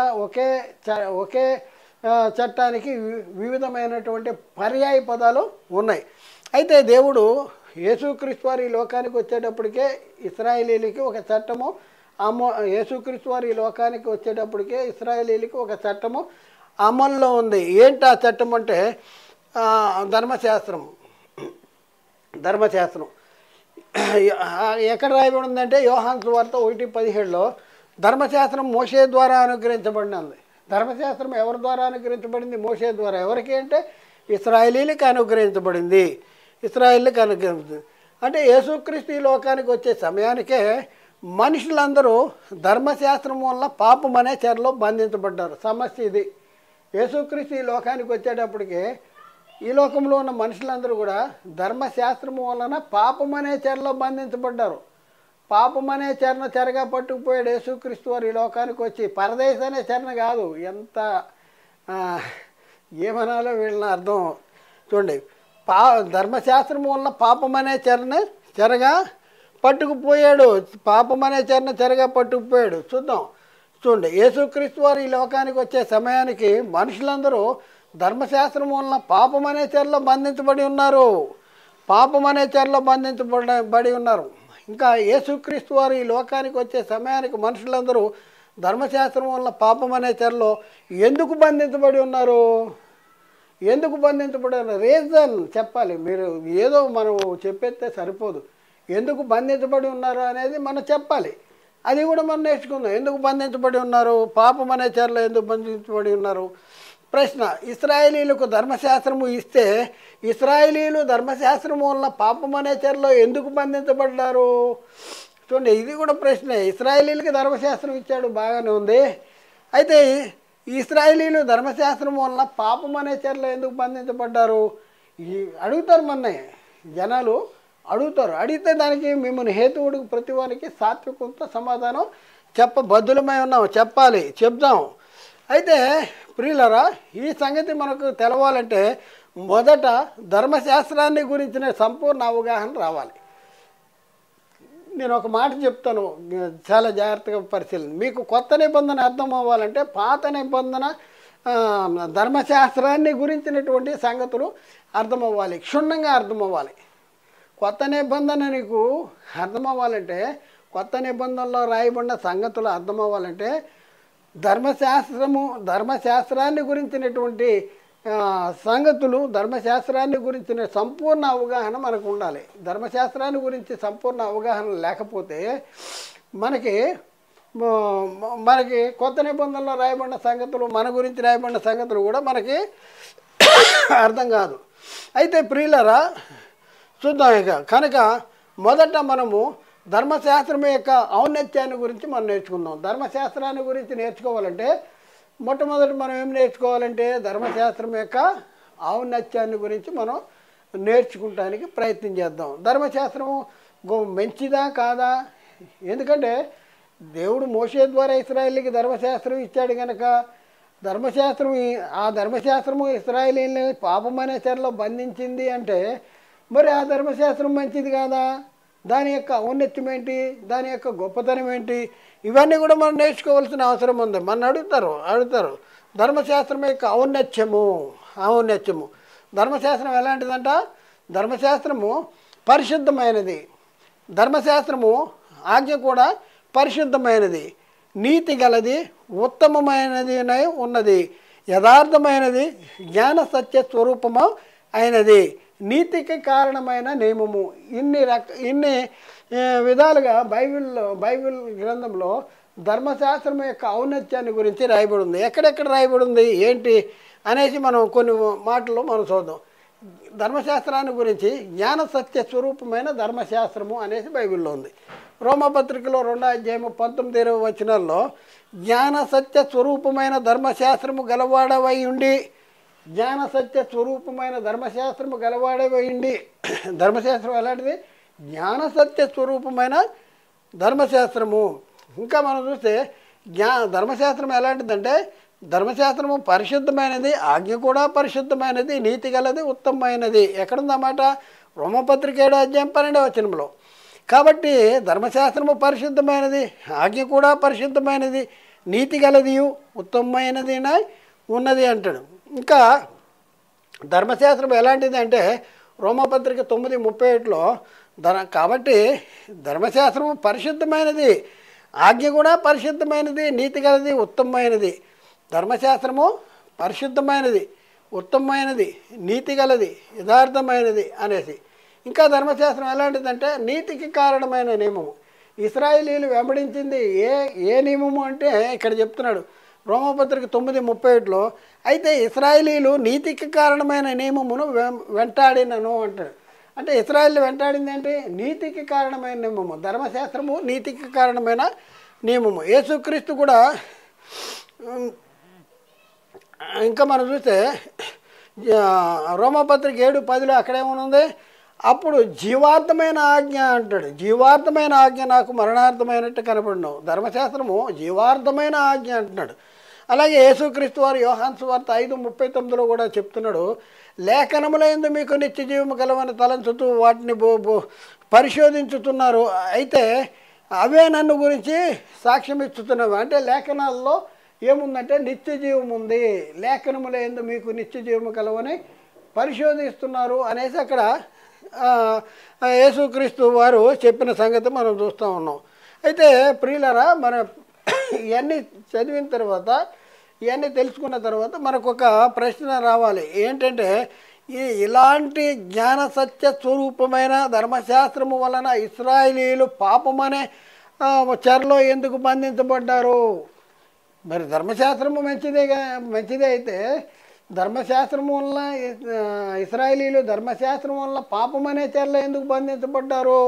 [SPEAKER 1] ఒకే చట్టానికి వివిధమైనటువంటి పర్యాయ పదాలు ఉన్నాయి. అయితే దేవుడు యేసుక్రీస్తు వారు ఈ లోకానికి వచ్చేటప్పటికే ఇశ్రాయేలీలకి ఒక చట్టము యేసుక్రీస్తు వారు ఈ లోకానికి వచ్చేటప్పటికే ఇశ్రాయేలీలకి ఒక చట్టము అమల్లో ఉంది. ఏంటి ఆ చట్టం అంటే ధర్మశాస్త్రం. ఎక్కడ రాయబడి ఉందంటే యోహాను సువార్త 1:17లో ధర్మశాస్త్రం మోషే ద్వారా అనుగ్రహించబడినది. ధర్మశాస్త్రం ఎవరి ద్వారా అనుగ్రహించబడింది? మోషే ద్వారా. ఎవరికి అంటే ఇశ్రాయేలీలకు అనుగ్రహించబడింది. ఇశ్రాయేలీలకు అనుగ్రహించింది అంటే యేసుక్రీస్తు ఈ లోకానికి వచ్చే సమయానికే మనుషులందరూ ధర్మశాస్త్రం వల్ల పాపం అనే చెరలో బంధించబడ్డారు. సమస్య ఇది. యేసుక్రీస్తు ఈ లోకానికి వచ్చేటప్పటికే ఈ లోకంలో ఉన్న మనుషులందరూ కూడా ధర్మశాస్త్రం వలన పాపం అనే చెరలో బంధించబడ్డారు. పాపం అనే చెరగా పట్టుకుపోయాడు యేసుక్రీస్తు వారు ఈ లోకానికి వచ్చి. పరదేశ అనే చెరన కాదు. ఎంత ఏమనాలో వీళ్ళని అర్థం చూడండి. ధర్మశాస్త్రం వలన పాపం అనే చెరగా పట్టుకుపోయాడు. పాపం అనే చెరగా పట్టుకుపోయాడు. చూడండి, యేసుక్రీస్తు వారు ఈ లోకానికి వచ్చే సమయానికి మనుషులందరూ ధర్మశాస్త్రం వలన పాపం అనే చెరలో బంధించబడి ఉన్నారు. బంధించబడి ఉన్నారు. ఇంకా యేసుక్రీస్తు వారు ఈ లోకానికి వచ్చే సమయానికి మనుషులందరూ ధర్మశాస్త్రం వలన పాపం అనే చెరలో ఎందుకు బంధించబడి ఉన్నారు? రీజన్ చెప్పాలి. మీరు ఏదో మనం చెప్పేస్తే సరిపోదు. ఎందుకు బంధించబడి ఉన్నారు అనేది మనం చెప్పాలి. అది కూడా మనం నేర్చుకుందాం. ఎందుకు బంధించబడి ఉన్నారు? పాపం అనే చెరలో ఎందుకు బంధించబడి ఉన్నారు? ప్రశ్న. ఇశ్రాయేలీలకు ధర్మశాస్త్రము ఇస్తే ఇశ్రాయేలీలు ధర్మశాస్త్రం వలన పాపం అనే చెరలో ఎందుకు బంధించబడ్డారు? చూడండి, ఇది కూడా ప్రశ్నే. ఇశ్రాయేలీలకి ధర్మశాస్త్రం ఇచ్చాడు, బాగానే ఉంది. అయితే ఇశ్రాయేలీలు ధర్మశాస్త్రం వలన పాపం అనే చెరలో ఎందుకు బంధించబడ్డారు? అడుగుతారు, మొన్నే జనాలు అడుగుతారు. అడిగితే దానికి మిమ్మల్ని హేతువుడికి ప్రతి వారికి సాత్వికంతో సమాధానం బద్దులమై ఉన్నాం. చెప్దాం. అయితే ప్రియులరా, ఈ సంగతి మనకు తెలవాలంటే మొదట ధర్మశాస్త్రాన్ని గురించిన సంపూర్ణ అవగాహన రావాలి. నేను ఒక మాట చెప్తాను, చాలా జాగ్రత్తగా పరిశీలన. మీకు కొత్త నిబంధన అర్థం అవ్వాలంటే పాత నిబంధన ధర్మశాస్త్రాన్ని గురించినటువంటి సంగతులు అర్థమవ్వాలి, క్షుణ్ణంగా అర్థమవ్వాలి. కొత్త నిబంధన నీకు అర్థమవ్వాలంటే, కొత్త నిబంధనలో రాయబడిన సంగతులు అర్థమవ్వాలంటే ధర్మశాస్త్రాన్ని గురించినటువంటి సంగతులు, ధర్మశాస్త్రాన్ని గురించిన సంపూర్ణ అవగాహన మనకు ఉండాలి. ధర్మశాస్త్రాన్ని గురించి సంపూర్ణ అవగాహన లేకపోతే మనకి కొత్త నిబంధనలో రాయబడిన సంగతులు, మన గురించి రాయబడిన సంగతులు కూడా మనకి అర్థం కాదు. అయితే ప్రియులరా, చూద్దాం. కనుక మొదట మనము ధర్మశాస్త్రం యొక్క ఔన్నత్యాన్ని గురించి మనం నేర్చుకుందాం. ధర్మశాస్త్రాన్ని గురించి నేర్చుకోవాలంటే మొట్టమొదటి మనం ఏం నేర్చుకోవాలంటే ధర్మశాస్త్రం యొక్క ఔన్నత్యాన్ని గురించి మనం నేర్చుకుంటానికి ప్రయత్నం చేద్దాం. ధర్మశాస్త్రము మంచిదా కాదా? ఎందుకంటే దేవుడు మోషే ద్వారా ఇశ్రాయేలీకి ధర్మశాస్త్రం ఇచ్చాడు కనుక ధర్మశాస్త్రము ఇశ్రాయేలీని పాపం అనే చెరలో బంధించింది అంటే మరి ఆ ధర్మశాస్త్రం మంచిది కాదా? దాని యొక్క ఔన్నత్యం ఏంటి? దాని యొక్క గొప్పతనం ఏంటి? ఇవన్నీ కూడా మనం నేర్చుకోవాల్సిన అవసరం ఉంది. మన అడుగుతారు ధర్మశాస్త్రం యొక్క ఔన్నత్యము. ధర్మశాస్త్రం ఎలాంటిదంట? ధర్మశాస్త్రము పరిశుద్ధమైనది. ధర్మశాస్త్రము ఆజ్ఞ కూడా పరిశుద్ధమైనది, నీతి గలది, ఉత్తమమైనది ఉన్నది, యథార్థమైనది, జ్ఞాన సత్య స్వరూపము అయినది, నీతికి కారణమైన నియమము. ఇన్ని విధాలుగా బైబిల్ గ్రంథంలో ధర్మశాస్త్రం యొక్క ఔన్నత్యాన్ని గురించి రాయబడి ఉంది. ఎక్కడెక్కడ రాయబడి ఉంది ఏంటి అనేసి మనం కొన్ని మాటలు మనం చూద్దాం. ధర్మశాస్త్రాన్ని గురించి జ్ఞాన సత్య స్వరూపమైన ధర్మశాస్త్రము అనేసి బైబిల్లో ఉంది. రోమపత్రికలో 2:19 వచనాల్లో జ్ఞాన సత్య స్వరూపమైన ధర్మశాస్త్రము గలవాడవై ఉండి, జ్ఞాన సత్య స్వరూపమైన ధర్మశాస్త్రము గలవాడవై ఉండి. ధర్మశాస్త్రం ఎలాంటిది? జ్ఞాన సత్య స్వరూపమైన ధర్మశాస్త్రము. ఇంకా మనం చూస్తే ధర్మశాస్త్రం ఎలాంటిదంటే ధర్మశాస్త్రము పరిశుద్ధమైనది, ఆజ్ఞ కూడా పరిశుద్ధమైనది, నీతి గలది, ఉత్తమమైనది. ఎక్కడుందన్నమాట? రోమపత్రిక 7వ అధ్యాయం 12వ వచనంలో. కాబట్టి ధర్మశాస్త్రము పరిశుద్ధమైనది, ఆజ్ఞ కూడా పరిశుద్ధమైనది, నీతి గలదియు ఉత్తమమైనది ఉన్నది అంటాడు. ఇంకా ధర్మశాస్త్రం ఎలాంటిది అంటే రోమపత్రిక 9:37లో కాబట్టి ధర్మశాస్త్రము పరిశుద్ధమైనది, ఆజ్ఞ కూడా పరిశుద్ధమైనది, నీతి గలది, ఉత్తమమైనది. ధర్మశాస్త్రము పరిశుద్ధమైనది, ఉత్తమమైనది, నీతి గలది, యథార్థమైనది అనేసి. ఇంకా ధర్మశాస్త్రం ఎలాంటిదంటే నీతికి కారణమైన నియమము. ఇశ్రాయేలీయులు వెంబడించింది ఏ నియమము అంటే ఇక్కడ చెప్తున్నాడు రోమపత్రిక 9:37లో. అయితే ఇశ్రాయేలీయులు నీతికి కారణమైన నియమమును వెంటాడినను అంటాడు. అంటే ఇశ్రాయేలు వెంటాడింది ఏంటి? నీతికి కారణమైన నియమము. ధర్మశాస్త్రము నీతికి కారణమైన నియమము. యేసుక్రీస్తు కూడా ఇంకా మనం చూస్తే రోమపత్రిక 7:10లో అక్కడేమనుంది? అప్పుడు జీవార్థమైన ఆజ్ఞ అంటాడు. జీవార్థమైన ఆజ్ఞ నాకు మరణార్థమైనట్టు కనపడిను. ధర్మశాస్త్రము జీవార్థమైన ఆజ్ఞ అంటున్నాడు. అలాగే యేసుక్రీస్తు వారు యోహాను సువార్త 5:39లో కూడా చెప్తున్నాడు, లేఖనముల యందు మీకు నిత్య జీవము కలవని తలంచుతూ వాటిని పరిశోధించుతున్నారు, అయితే అవే నన్ను గురించి సాక్ష్యం ఇచ్చుతున్నవి. అంటే లేఖనాల్లో ఏముందంటే నిత్య జీవం ఉంది, లేఖనముల యందు మీకు నిత్య జీవము కలవని పరిశోధిస్తున్నారు అనేసి అక్కడ యేసుక్రీస్తు వారు చెప్పిన సంగతి మనం చూస్తూ ఉన్నాం. అయితే ప్రియులారా, మన ఇవన్నీ చదివిన తర్వాత, ఇవన్నీ తెలుసుకున్న తర్వాత మనకు ఒక ప్రశ్న రావాలి. ఏంటంటే ఇలాంటి జ్ఞాన సత్య స్వరూపమైన ధర్మశాస్త్రము వలన ఇశ్రాయేలీయులు పాపమనే చెరలో ఎందుకు బంధించబడ్డారు? మరి ధర్మశాస్త్రము మంచిదే అయితే ధర్మశాస్త్రం వల్ల ఇశ్రాయేలీయులు ధర్మశాస్త్రం వల్ల పాపం అనే చెరలో ఎందుకు బంధించబడ్డారు?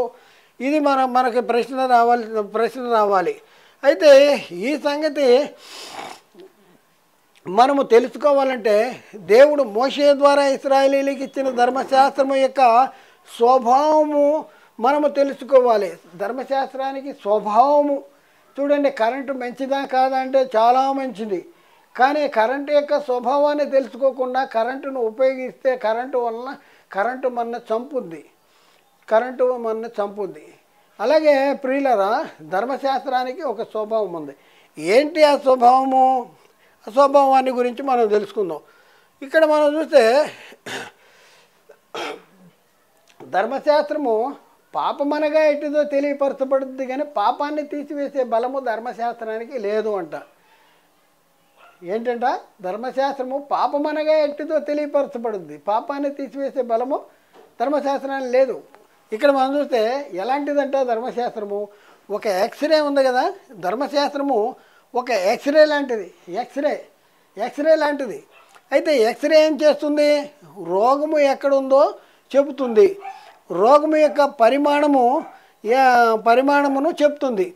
[SPEAKER 1] ఇది మనకి ప్రశ్న రావాలి. అయితే ఈ సంగతి మనము తెలుసుకోవాలంటే దేవుడు మోషే ద్వారా ఇశ్రాయేలీయులకు ఇచ్చిన ధర్మశాస్త్రము యొక్క స్వభావము మనము తెలుసుకోవాలి. ధర్మశాస్త్రానికి స్వభావము చూడండి, కరెంటు మంచిదా కాదా అంటే చాలా మంచిది. కానీ కరెంటు యొక్క స్వభావాన్ని తెలుసుకోకుండా కరెంటును ఉపయోగిస్తే కరెంటు మన చంపుద్ది. అలాగే ప్రియులరా, ధర్మశాస్త్రానికి ఒక స్వభావం ఉంది. ఏంటి ఆ స్వభావము? ఆ స్వభావాన్ని గురించి మనం తెలుసుకుందాం. ఇక్కడ మనం చూస్తే ధర్మశాస్త్రము పాపమనగా ఎట్టిదో తెలియపరచబడుతుంది, కానీ పాపాన్ని తీసివేసే బలము ధర్మశాస్త్రానికి లేదు అంట. ఏంటంట? ధర్మశాస్త్రము పాపమనగా ఎట్టిదో తెలియపరచబడుద్ది, పాపాన్ని తీసివేసే బలము ధర్మశాస్త్రానికి లేదు. ఇక్కడ మనం చూస్తే ఎలాంటిదంట ధర్మశాస్త్రము? ఒక ఎక్స్రే ఉంది కదా, ధర్మశాస్త్రము ఒక ఎక్స్రే లాంటిది. ఎక్స్రే లాంటిది. అయితే ఎక్స్రే ఏం చేస్తుంది? రోగము ఎక్కడుందో చెబుతుంది, రోగము యొక్క పరిమాణమును చెప్తుంది.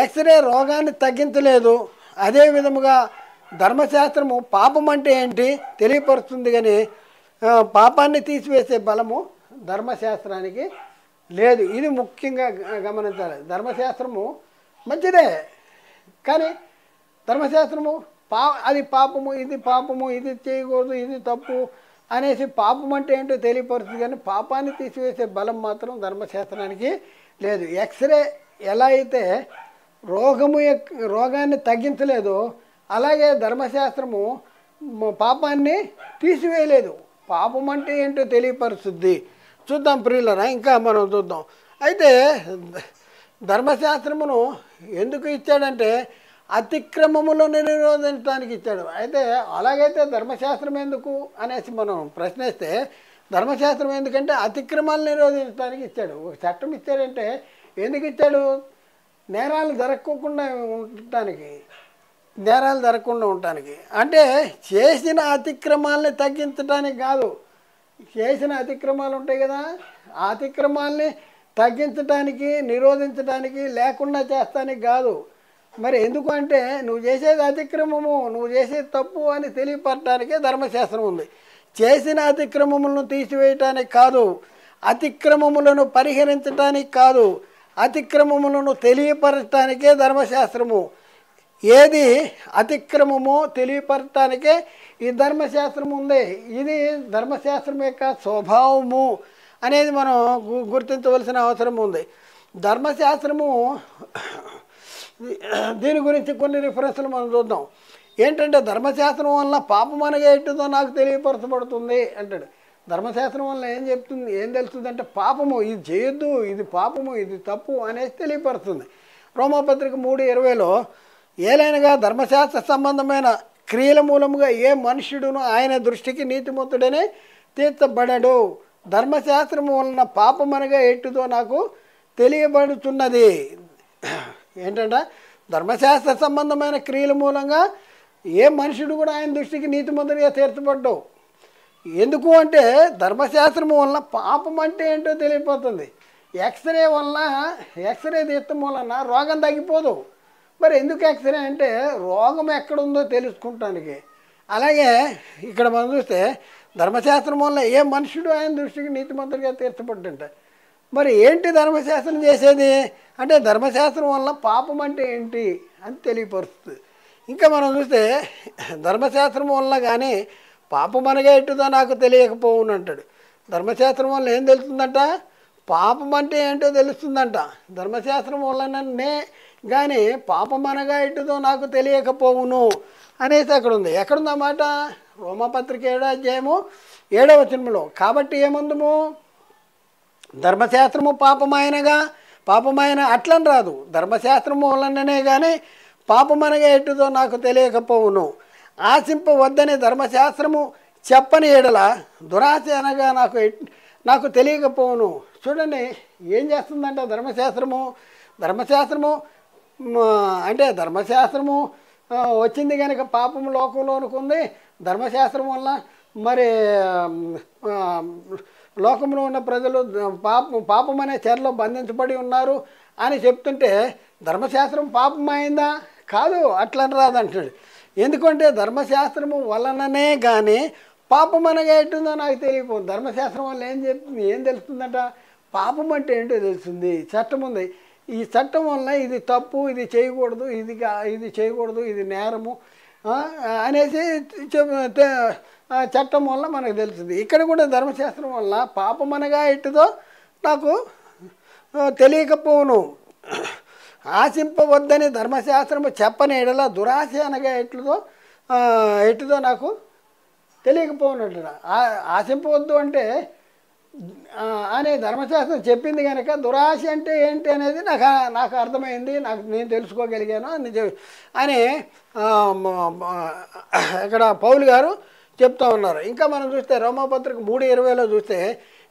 [SPEAKER 1] ఎక్స్రే రోగాన్ని తగ్గించలేదు. అదే విధముగా ధర్మశాస్త్రము పాపం అంటే ఏంటి తెలియపరుస్తుంది, కానీ పాపాన్ని తీసివేసే బలము ధర్మశాస్త్రానికి లేదు. ఇది ముఖ్యంగా గమనించాలి. ధర్మశాస్త్రము మంచిదే, కానీ ధర్మశాస్త్రము అది పాపము, ఇది చేయకూడదు, ఇది తప్పు అనేసి పాపం అంటే ఏంటో తెలియపరుస్తుంది, కానీ పాపాన్ని తీసివేసే బలం మాత్రం ధర్మశాస్త్రానికి లేదు. ఎక్స్రే ఎలా అయితే రోగాన్ని తగ్గించలేదో అలాగే ధర్మశాస్త్రము పాపాన్ని తీసివేయలేదు. పాపం అంటే ఏంటో తెలియపరుస్తుంది. చూద్దాం ప్రియులరా, ఇంకా మనం చూద్దాం. అయితే ధర్మశాస్త్రమును ఎందుకు ఇచ్చాడంటే అతిక్రమములను నిరోధించడానికి ఇచ్చాడు. అయితే అలాగైతే ధర్మశాస్త్రం ఎందుకు అనేసి మనం ప్రశ్నిస్తే, ధర్మశాస్త్రం ఎందుకంటే అతిక్రమాలు నిరోధించడానికి ఇచ్చాడు. ఒక చట్టం ఇచ్చాడంటే ఎందుకు ఇచ్చాడు? నేరాలు జరగకుండా ఉండటానికి. అంటే చేసిన అతిక్రమాలని తగ్గించడానికి కాదు. చేసిన అతిక్రమాలు ఉంటాయి కదా, ఆ అతిక్రమాలని తగ్గించడానికి, నిరోధించడానికి, లేకుండా చేస్తానికి కాదు. మరి ఎందుకు అంటే నువ్వు చేసేది అతిక్రమము, నువ్వు చేసేది తప్పు అని తెలియపరచడానికే ధర్మశాస్త్రం ఉంది. చేసిన అతిక్రమములను తీసివేయటానికి కాదు, అతిక్రమములను పరిహరించడానికి కాదు, అతిక్రమములను తెలియపరచడానికే ధర్మశాస్త్రము. ఏది అతిక్రమమో తెలియపరచడానికే ఈ ధర్మశాస్త్రం ఉంది. ఇది ధర్మశాస్త్రం యొక్క స్వభావము అనేది మనం గుర్తించవలసిన అవసరం ఉంది. ధర్మశాస్త్రము దీని గురించి కొన్ని రిఫరెన్స్లు మనం చూద్దాం. ఏంటంటే ధర్మశాస్త్రం వల్ల పాపం అనగా ఏంటిదో నాకు తెలియపరచబడుతుంది అంటాడు. ధర్మశాస్త్రం వల్ల ఏం చెప్తుంది, ఏం తెలుస్తుంది అంటే పాపము, ఇది చేయొద్దు, ఇది పాపము, ఇది తప్పు అనేసి తెలియపరుస్తుంది. రోమాపత్రిక 3:20లో ఏలైనగా ధర్మశాస్త్ర సంబంధమైన క్రియల మూలముగా ఏ మనుష్యుడును ఆయన దృష్టికి నీతిమంతుడనే తీర్చబడడు. ధర్మశాస్త్రము వలన పాపమనగా ఎట్టుదో నాకు తెలియబడుతున్నది. ఏంటంటే ధర్మశాస్త్ర సంబంధమైన క్రియల మూలంగా ఏ మనుషుడు కూడా ఆయన దృష్టికి నీతిమంతుడిగా తీర్చబడ్డావు. ఎందుకు అంటే ధర్మశాస్త్రము వలన పాపం అంటే ఏంటో తెలియపోతుంది. ఎక్స్రే వలన, ఎక్స్రే తీయటం వలన రోగం తగ్గిపోదు. మరి ఎందుకు ఎక్స్రే అంటే రోగం ఎక్కడుందో తెలుసుకుంటానికి. అలాగే ఇక్కడ మనం చూస్తే ధర్మశాస్త్రం వల్ల ఏ మనుషుడు ఆయన దృష్టికి నీతిమంతుడిగా తీర్చబడ్డంట. మరి ఏంటి ధర్మశాస్త్రం చేసేది అంటే ధర్మశాస్త్రం వల్ల పాపం అంటే ఏంటి అని తెలియపరుస్తుంది. ఇంకా మనం చూస్తే ధర్మశాస్త్రం వల్ల కానీ పాపం అనగా ఎట్టుదో నాకు తెలియకపోవును అంటాడు. ధర్మశాస్త్రం వల్ల ఏం తెలుస్తుందంట, పాపం అంటే ఏంటో తెలుస్తుందంట. ధర్మశాస్త్రం వల్లనే కానీ పాపం అనగా ఎట్టుదో నాకు తెలియకపోవును అనేసి అక్కడ ఉంది. ఎక్కడుందన్నమాట? రోమపత్రిక 7:7 కాబట్టి ఏమందుము, ధర్మశాస్త్రము పాపమైన అట్లని రాదు, ధర్మశాస్త్రము వలననే కానీ పాపమనగా ఎట్టుదో నాకు తెలియకపోవును. ఆశింపవద్దని ధర్మశాస్త్రము చెప్పని ఎడల దురాశ అనగా నాకు తెలియకపోవును. చూడండి ఏం చేస్తుందంట ధర్మశాస్త్రము అంటే ధర్మశాస్త్రము వచ్చింది కనుక పాపము లోకంలోనికి ఉంది. ధర్మశాస్త్రం వల్ల మరి లోకంలో ఉన్న ప్రజలు పాపం అనే చెరలో బంధించబడి ఉన్నారు అని చెప్తుంటే ధర్మశాస్త్రం పాపం అయిందా? కాదు, అట్లని రాదంటాడు. ఎందుకంటే ధర్మశాస్త్రము వలననే కానీ పాపం అనగా ఎట్టుందో నాకు తెలియకపోదు. ధర్మశాస్త్రం వల్ల ఏం తెలుస్తుందట, పాపం అంటే ఏంటో తెలుస్తుంది. చట్టం ఉంది, ఈ చట్టం వల్ల ఇది తప్పు, ఇది చేయకూడదు, ఇది చేయకూడదు, ఇది నేరము అనేసి చట్టం వల్ల మనకు తెలుస్తుంది. ఇక్కడ కూడా ధర్మశాస్త్రం వల్ల పాపం అనగా ఎట్టుదో నాకు తెలియకపోవును. ఆశింపవద్దని ధర్మశాస్త్రము చెప్పని ఎడల దురాశ అనగా ఎట్టుదో నాకు తెలియకపోవునట్టు. ఆశింపవద్దు అంటే అనే ధర్మశాస్త్రం చెప్పింది కనుక దురాశ అంటే ఏంటి అనేది నాకు అర్థమైంది, నేను తెలుసుకోగలిగాను అని ఇక్కడ పౌలు గారు చెప్తా ఉన్నారు. ఇంకా మనం చూస్తే రోమాపత్రిక 3:20లో చూస్తే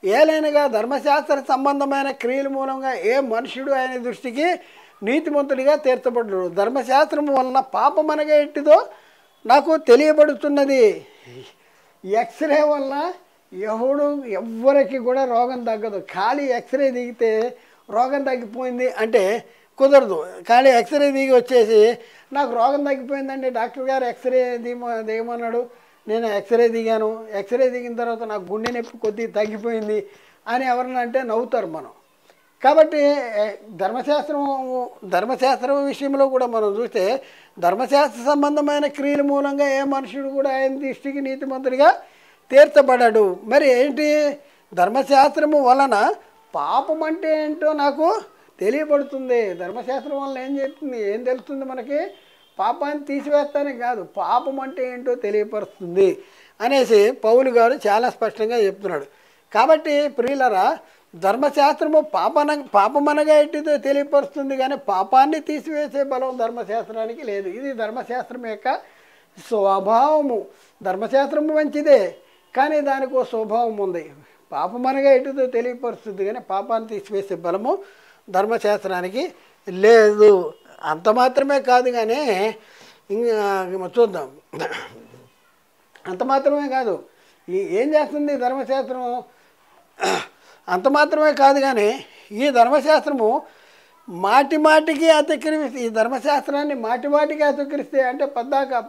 [SPEAKER 1] ఏలైనగా ధర్మశాస్త్ర సంబంధమైన క్రియల మూలంగా ఏ మనుషుడు ఆయన దృష్టికి నీతిమంతుడిగా తీర్చబడ్డాడు. ధర్మశాస్త్రం వలన పాపం అనగా ఎట్టిదో నాకు తెలియబడుతున్నది. ఎక్స్రే వల్ల ఎవ్వరికి కూడా రోగం తగ్గదు. ఖాళీ ఎక్స్రే దిగితే రోగం తగ్గిపోయింది అంటే కుదరదు. ఖాళీ ఎక్స్రే దిగి వచ్చేసి నాకు రోగం తగ్గిపోయిందండి, డాక్టర్ గారు ఎక్స్రే దిగమన్నాడు, నేను ఎక్స్రే దిగాను, ఎక్స్రే దిగిన తర్వాత నాకు గుండె నొప్పి కొద్దిగా తగ్గిపోయింది అని ఎవరన్నా అంటే నవ్వుతారు మనం. కాబట్టి ధర్మశాస్త్రం విషయంలో కూడా మనం చూస్తే ధర్మశాస్త్ర సంబంధమైన క్రియల మూలంగా ఏ మనుషుడు కూడా ఆయన దృష్టికి నీతిమంతుడిగా తీర్చబడ్డాడు. మరి ఏంటి, ధర్మశాస్త్రము వలన పాపం అంటే ఏంటో నాకు తెలియబడుతుంది. ధర్మశాస్త్రం వలన ఏం తెలుస్తుంది మనకి, పాపాన్ని తీసివేస్తానే కాదు, పాపం అంటే ఏంటో తెలియపరుస్తుంది అనేసి పౌలు గారు చాలా స్పష్టంగా చెప్తున్నాడు. కాబట్టి ప్రియులరా, ధర్మశాస్త్రము పాపమనగా ఎట్టిదో తెలియపరుస్తుంది కానీ పాపాన్ని తీసివేసే బలం ధర్మశాస్త్రానికి లేదు. ఇది ధర్మశాస్త్రం యొక్క స్వభావము. ధర్మశాస్త్రము మంచిదే కానీ దానికి ఒక స్వభావం ఉంది. పాపమనగా ఎట్టిదో తెలియపరుస్తుంది కానీ పాపాన్ని తీసివేసే బలము ధర్మశాస్త్రానికి లేదు. అంత మాత్రమే కాదు కానీ ఇంకా చూద్దాం. అంత మాత్రమే కాదు, ఏం చేస్తుంది ధర్మశాస్త్రం? అంత మాత్రమే కాదు కానీ ఈ ధర్మశాస్త్రము మాటికి ఈ ధర్మశాస్త్రాన్ని మాటికి అతిక్రిస్తే అంటే పద్దాక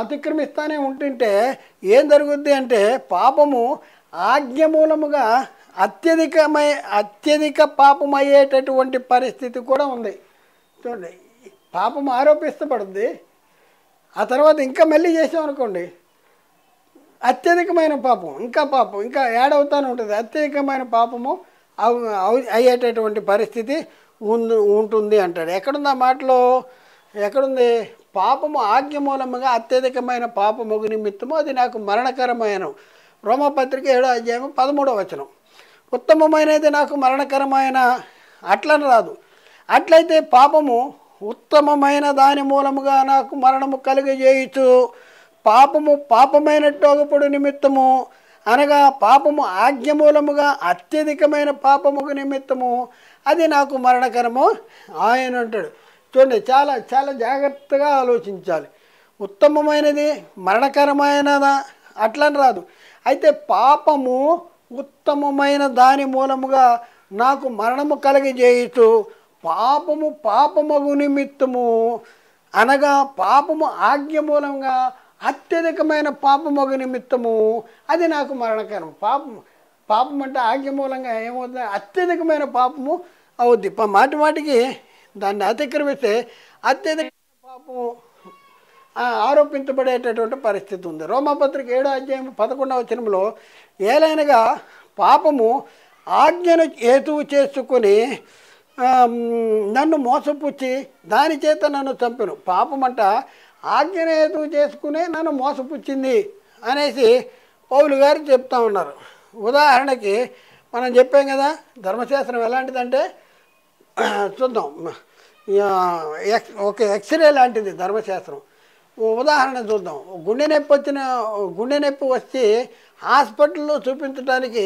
[SPEAKER 1] అతిక్రమిస్తానే ఉంటుంటే ఏం జరుగుద్ది అంటే పాపము ఆజ్ఞ మూలముగా అత్యధిక పాపం అయ్యేటటువంటి పరిస్థితి కూడా ఉంది. చూడండి, పాపము ఆరోపిస్తపడుద్ది. ఆ తర్వాత ఇంకా మళ్ళీ చేసామనుకోండి, అత్యధికమైన పాపం, ఇంకా పాపం ఇంకా యాడ్ అవుతూనే ఉంటుంది. అత్యధికమైన పాపము అయ్యేటటువంటి పరిస్థితి ఉంటుంది అంటాడు. ఎక్కడుంది ఆ మాటలో? ఎక్కడుంది? పాపము ఆజ్ఞ మూలముగా అత్యధికమైన పాపము నిమిత్తము అది నాకు మరణకరమైన. రోమపత్రిక 7:13 ఉత్తమమైనది నాకు మరణకరమైన అట్లని రాదు. అట్లయితే పాపము ఉత్తమమైన దాని మూలముగా నాకు మరణము కలుగజేయచ్చు. పాపము పాపమైనట్టు ఒకప్పుడు నిమిత్తము అనగా పాపము ఆజ్ఞ మూలముగా అత్యధికమైన పాపముకు నిమిత్తము అది నాకు మరణకరము ఆయన అంటాడు. చూడండి, చాలా చాలా జాగ్రత్తగా ఆలోచించాలి. ఉత్తమమైనది మరణకరమైనదా అట్లని రాదు. అయితే పాపము ఉత్తమమైన దాని మూలముగా నాకు మరణము కలిగజేయచ్చు. పాపము పాపమగు నిమిత్తము అనగా పాపము ఆజ్ఞ మూలంగా అత్యధికమైన పాపమగు నిమిత్తము అది నాకు మరణకరం. పాపం అంటే ఆజ్ఞ మూలంగా ఏమవుతుంది? అత్యధికమైన పాపము అవుద్ది. మాటి మాటికి దాన్ని అతిక్రమిస్తే అత్యధికమైన పాపము ఆరోపించబడేటటువంటి పరిస్థితి ఉంది. రోమపత్రిక 7:11 ఏలైనగా పాపము ఆజ్ఞను హేతువు చేసుకొని నన్ను మోసపుచ్చి దాని చేత నన్ను చంపెను. పాపమంట ఆజ్ఞను హేతువు చేసుకుని నన్ను మోసపుచ్చింది అనేసి పౌలు గారు చెప్తా ఉన్నారు. ఉదాహరణకి మనం చెప్పాం కదా, ధర్మశాస్త్రం ఎలాంటిదంటే చూద్దాం, ఒక ఎక్స్రే లాంటిది ధర్మశాస్త్రం. ఉదాహరణ చూద్దాం. గుండె నొప్పి వచ్చి హాస్పిటల్లో చూపించడానికి